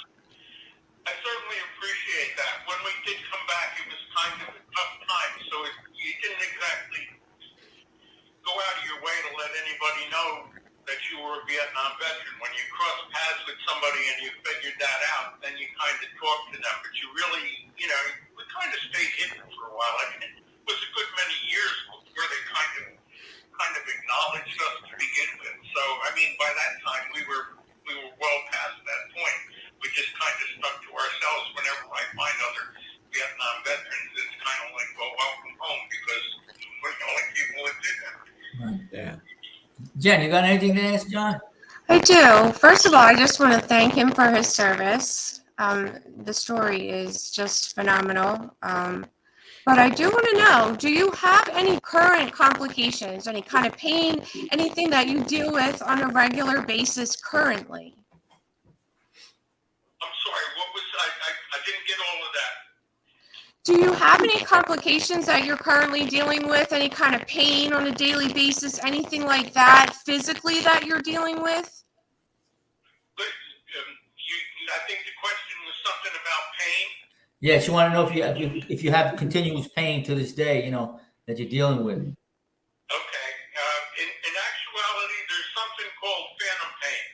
I certainly appreciate that. When we did come back, it was kind of a tough time, so you didn't exactly go out of your way to let anybody know that you were a Vietnam veteran. When you crossed paths with somebody and you figured that out, then you kind of talked to them. But you really, we kind of stayed hidden for a while. I mean, it was a good many years before they kind of acknowledged us to begin with. So, I mean, by that time, we were well past that point. We just kind of stuck to ourselves. Whenever I find other Vietnam veterans, it's kind of like, well, welcome home, because we're the only people that did that. Right. Yeah. Jen, you got anything to ask John? I do. First of all, I just want to thank him for his service. The story is just phenomenal. But I do want to know, do you have any current complications, any kind of pain, anything that you deal with on a regular basis currently? I'm sorry, what was, I didn't get all of that. Do you have any complications that you're currently dealing with? Any kind of pain on a daily basis? Anything like that physically that you're dealing with? But I think the question was something about pain. Yeah, she wanted to know if you have continuous pain to this day, that you're dealing with. Okay. In actuality, there's something called phantom pain.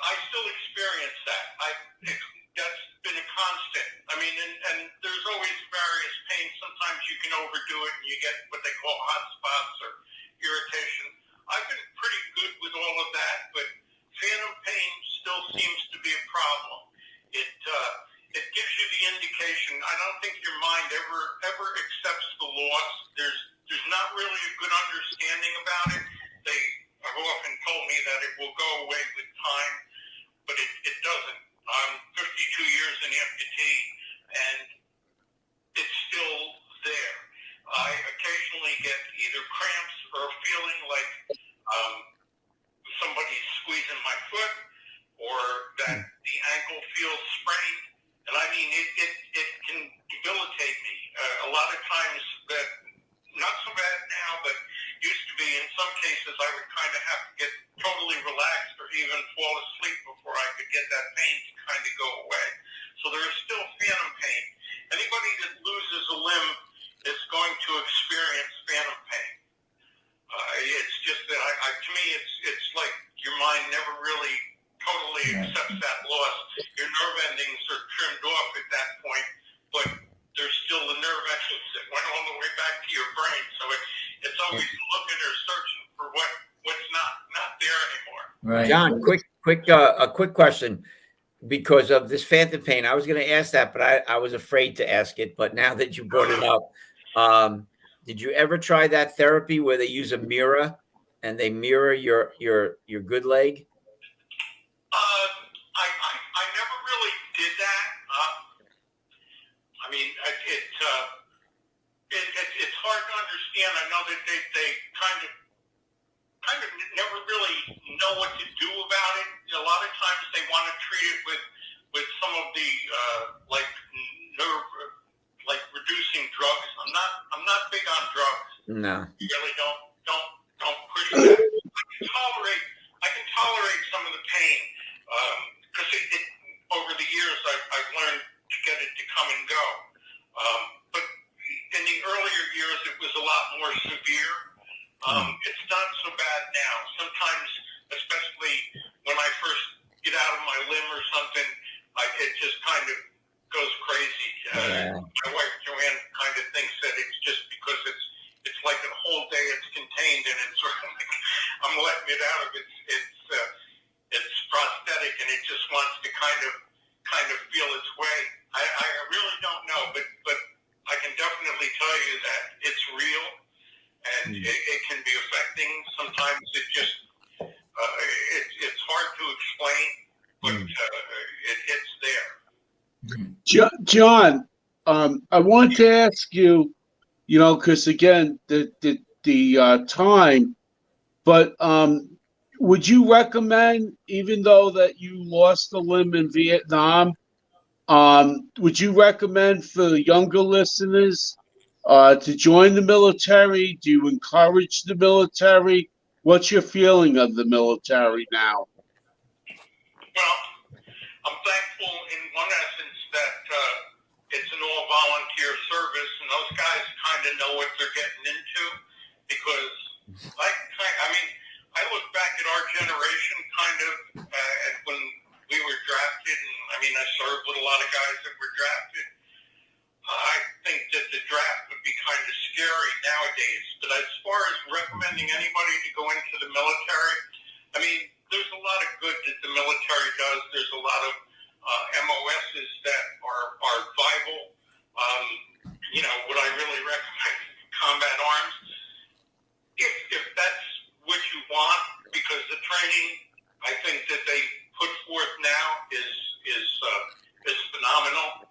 I still experience that. That's been a constant. I mean, and there's always various pains. Sometimes you can overdo it and you get what they call hot spots or irritation. I've been pretty good with all of that, but phantom pain still seems to be a problem. It gives you the indication. I don't think your mind ever accepts the loss. There's not really a good understanding about it. They have often told me that it will go away with time, but it doesn't. I'm 52 years an amputee, and it's still there. I occasionally get either cramps or a feeling like somebody's squeezing my foot, or that the ankle feels sprained. And I mean, it can debilitate me. A lot of times that, not so bad now, but used to be, in some cases, I would kind of have to get totally relaxed or even fall asleep before I could get that pain to kind of go away. So there is still phantom pain. Anybody that loses a limb is going to experience phantom pain. It's just that, to me, it's like your mind never really totally accepts that loss. Your nerve endings are trimmed off at that point, but there's still the nerve endings that went all the way back to your brain. So it's always looking or searching for what's not there anymore. Right. John, a quick question. Because of this phantom pain, I was going to ask that, but I was afraid to ask it. But now that you brought it up, Did you ever try that therapy where they use a mirror and they mirror your good leg? I never really did that. I mean, it's hard to understand. I know that they kind of never really know what to do about it. A lot of times they want to treat it with some of the like nerve reducing drugs. I'm not big on drugs. No. You really don't push that. I can tolerate some of the pain because over the years I've learned to get it to come and go. But in the earlier years it was a lot more severe. It's not so bad now. Sometimes, especially when I first get out of my limb or something, it just kind of goes crazy. My wife Joanne kind of thinks that it's just because it's like a whole day it's contained and it's sort of like I'm letting it out of it's prosthetic and it just wants to kind of feel its way. I really don't know, but I can definitely tell you that it's real and it can be affecting. Sometimes it just it's hard to explain, but it's there. John, I want to ask you, because again, the time, but would you recommend, even though that you lost a limb in Vietnam, would you recommend for younger listeners to join the military? Do you encourage the military? What's your feeling of the military now? Well, I'm thankful in one essence that it's an all-volunteer service, and those guys kind of know what they're getting into because, I look back at our generation kind of when we were drafted, and I served with a lot of guys that were drafted. I think that the draft would be kind of scary nowadays, but as far as recommending anybody to go into the military, there's a lot of good that the military does. There's a lot of MOSs that are viable. Would I really recommend combat arms? If that's what you want, because the training I think that they put forth now is phenomenal.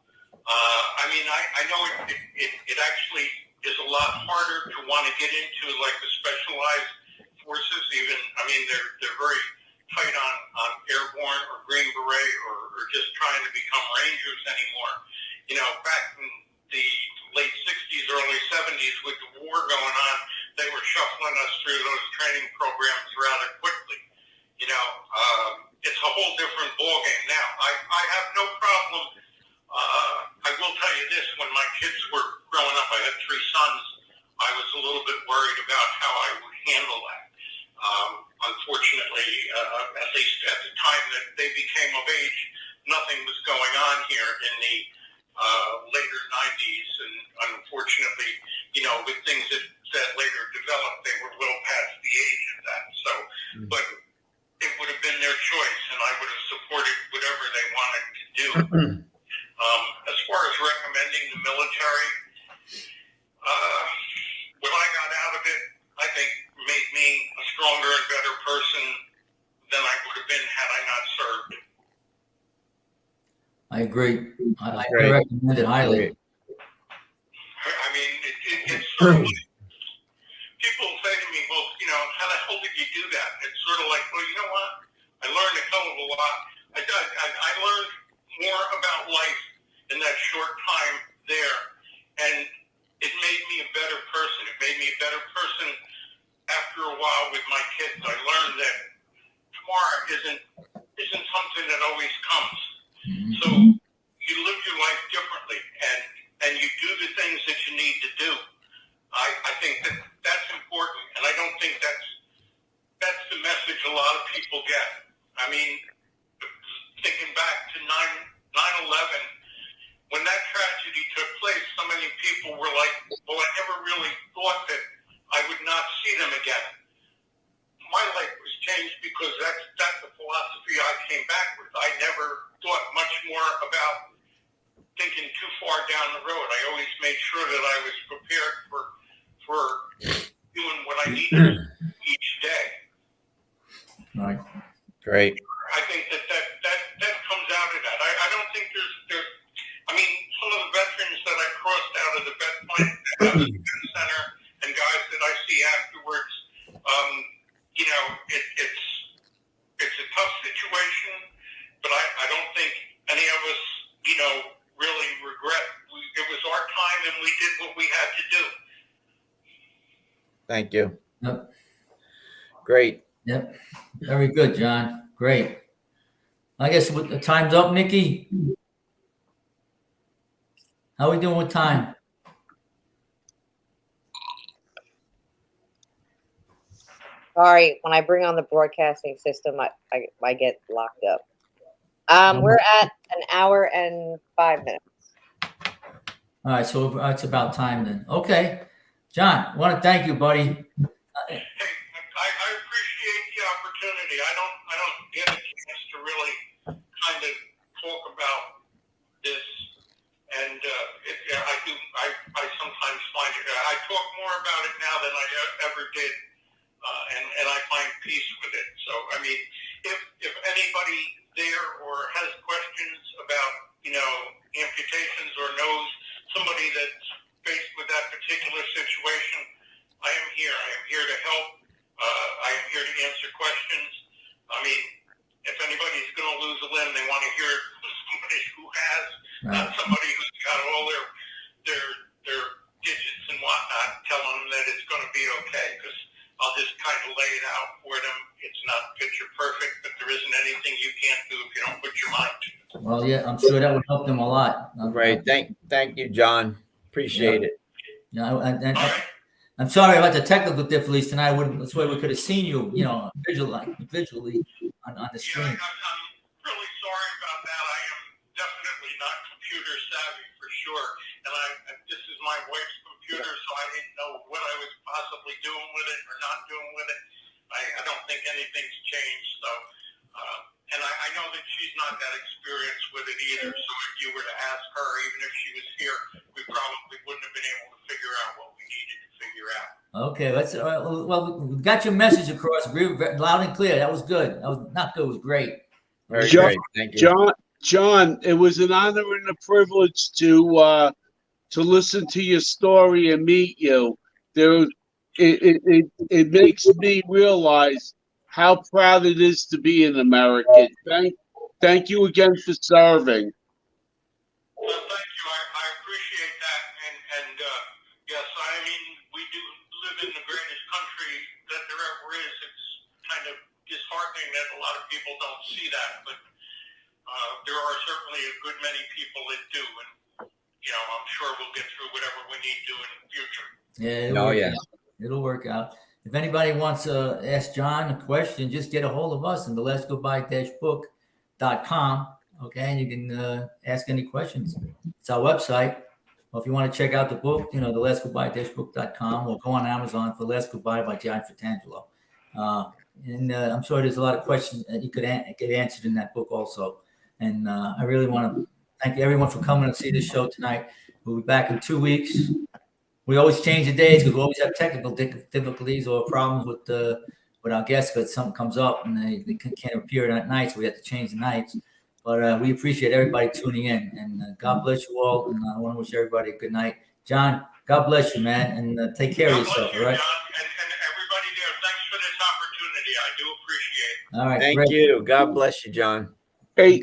I know it actually is a lot harder to want to get into like the specialized forces. Even they're very tight on airborne or Green Beret or just trying to become Rangers anymore. Back in the late 60s, early 70s with the war going on, they were shuffling us through those training programs rather quickly. It's a whole different ballgame now. I have no problem. I will tell you this, when my kids were growing up, I had 3 sons, I was a little bit worried about how I would handle that. Unfortunately, at least at the time that they became of age, nothing was going on here in the later 90s, and unfortunately, with things that later developed, they were well past the age of that. So, but it would have been their choice, and I would have supported whatever they wanted to do. As far as recommending the military, what I got out of it, I think made me a stronger and better person than I would have been had I not served. I agree. I recommend it highly. It's sort of like, people say to me, well, how the hell did you do that? It's sort of like, well, you know what? I learned a hell of a lot. I learned more about life in that short time there, and it made me a better person. It made me a better person after a while with my kids. I learned that tomorrow isn't something that always comes. So you live your life differently, and you do the things that you need to do. I think that's important, and I don't think that's the message a lot of people get. Thinking back to 9/11, when that tragedy took place, so many people were like, well, I never really thought that I would not see them again. My life was changed because that's the philosophy I came back with. I never thought much more about thinking too far down the road. I always made sure that I was prepared for I need to each day. All right. Great. I think that comes out of that. I don't think there's I mean, some of the veterans that I crossed out of the vet center and guys that I see afterwards, you know, it's a tough situation, but I don't think any of us, you know, really regret. It was our time and we did what we had to do. Thank you. Yep. Great. Yep. Very good, John. Great. I guess the time's up, Nikki. How we doing with time? Sorry, when I bring on the broadcasting system, I get locked up. We're at an hour and 5 minutes. All right, so it's about time then. Okay, John, I want to thank you, buddy. Hey, I appreciate the opportunity. I don't get a chance to really kind of talk about this, and I sometimes find it. I talk more about it now than I ever did, and I find peace with it. So, I mean, if anybody there or has questions about, you know, amputations or knows somebody that's faced with that particular situation, I am here. I am here to help. I am here to answer questions. I mean, if anybody's going to lose a limb, they want to hear it from somebody who has, not somebody who's got all their digits and whatnot, telling them that it's going to be okay, because I'll just kind of lay it out for them. It's not picture perfect, but there isn't anything you can't do if you don't put your mind to it. Well, yeah, I'm sure that would help them a lot. Right. Thank you, John. Appreciate it. Yeah, I'm sorry about the technical difficulties tonight. That's why we could have seen you, you know, visually on the screen. Yeah, I'm really sorry about that. I am definitely not computer savvy for sure, and this is my wife's computer, so I didn't know what I was possibly doing with it or not doing with it. I don't think anything's changed, so. And I know that she's not that experienced with it either, so if you were to ask her, even if she was here, we probably wouldn't have been able to figure out what we needed to figure out. Okay, well, we got your message across loud and clear. That was good. That was not good. It was great. Very John, great. Thank you. John, it was an honor and a privilege to listen to your story and meet you. It makes me realize how proud it is to be an American. Thank you again for serving. Well, thank you. I appreciate that. And yes, I mean, we do live in the greatest country that there ever is. It's kind of disheartening that a lot of people don't see that, but there are certainly a good many people that do. And, you know, I'm sure we'll get through whatever we need to in the future. Yeah. It'll work out. If anybody wants to ask John a question, just get a hold of us in the Let's Go Buy-book.com. Okay, and you can ask any questions. It's our website. Well, if you want to check out the book, you know, the Let's Go Buy-book.com, or go on Amazon for Let's Go Buy by John Fratangelo. And I'm sure there's a lot of questions that you could get answered in that book also. And I really want to thank everyone for coming and see this show tonight. We'll be back in 2 weeks. We always change the days because we always have technical difficulties or problems with our guests because something comes up and they can't appear at night, so we have to change the nights. But we appreciate everybody tuning in, and God bless you all. And I want to wish everybody a good night. John, God bless you, man, and take care of yourself. All right. John, and everybody there, thanks for this opportunity. I do appreciate it. All right. Thank great. you. God bless you, John. Hey,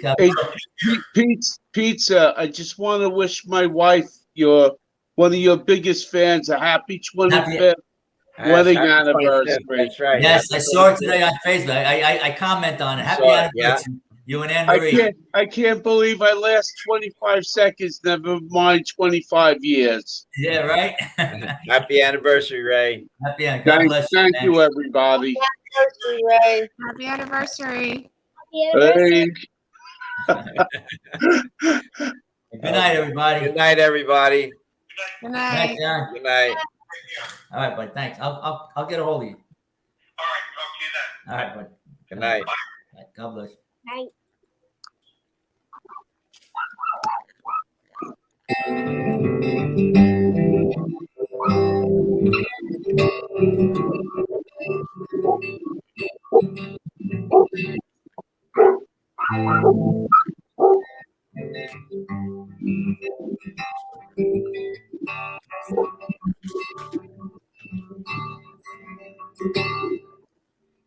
Pizza, I just want to wish my wife, one of your biggest fans, a happy 25th wedding anniversary. That's right. Yes, I saw it today on Facebook. I comment on it. Happy anniversary. You and Anne Marie. I can't believe I last 25 seconds, never mind 25 years. Yeah, right? Happy anniversary, Ray. Happy anniversary. God bless you. Thank you, everybody. Happy anniversary, Ray. Happy anniversary. Hey. Good night, everybody. Good night, everybody. Good Good night. night, John. Good night. All right, buddy. Thanks. I'll get a hold of you. All right, talk to you then. All right, buddy. Good night. All right, God bless you. Night.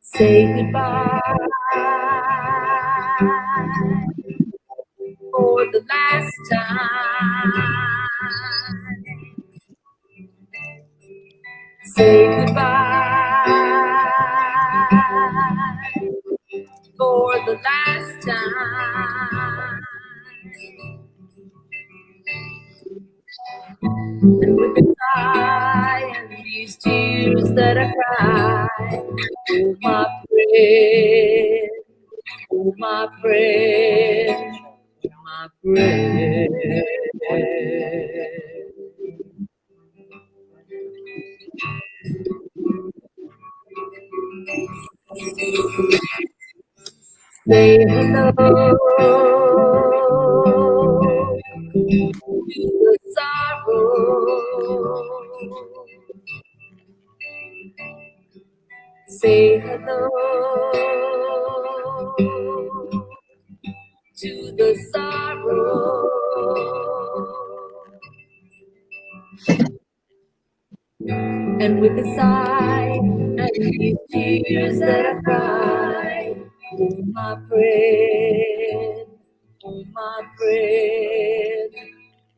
Say goodbye for the last time. Say goodbye for the last time. And with a sigh and these tears that I cry, oh my friend, oh my friend, my friend. Say hello to the sorrow. Say hello to the sorrow. And with a sigh and these tears that I cry, oh my friend, oh my friend,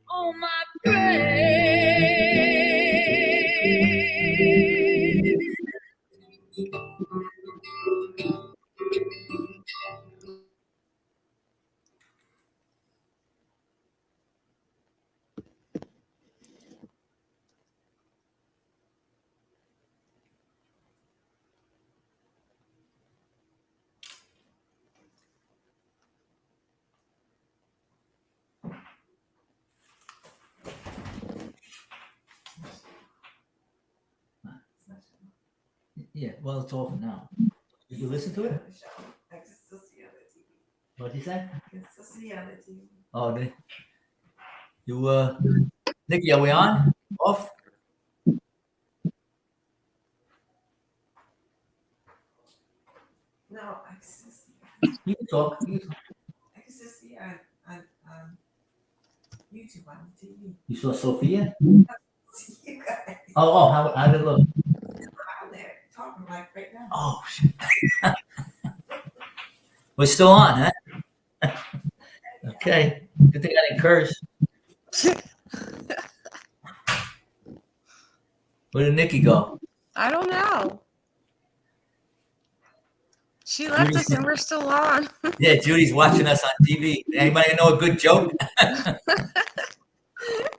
oh my friend. Yeah, well, it's over now. Did you listen to it? I can still see on the TV. What'd you say? I can still see on the TV. Oh, Nikki, are we on? Off? No, I can still see. You can talk. I can still see on YouTube on the TV. You saw Sophia? See you guys Oh, how did it look? out there talking like right now. Oh, shit. We're still on, huh? Okay. Good thing I didn't curse. Where did Nikki go? I don't know. She left us and we're still on. Yeah, Judy's watching us on TV. Anybody know a good joke?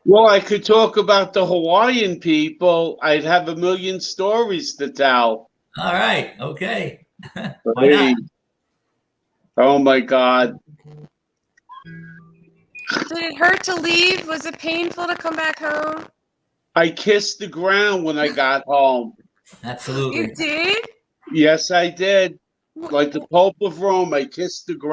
Well, I could talk about the Hawaiian people. I'd have a million stories to tell. All right. Okay. Why not? Oh my God. Did it hurt to leave? Was it painful to come back home? I kissed the ground when I got home. Absolutely. You did? Yes, I did. Like the Pope of Rome, I kissed the ground.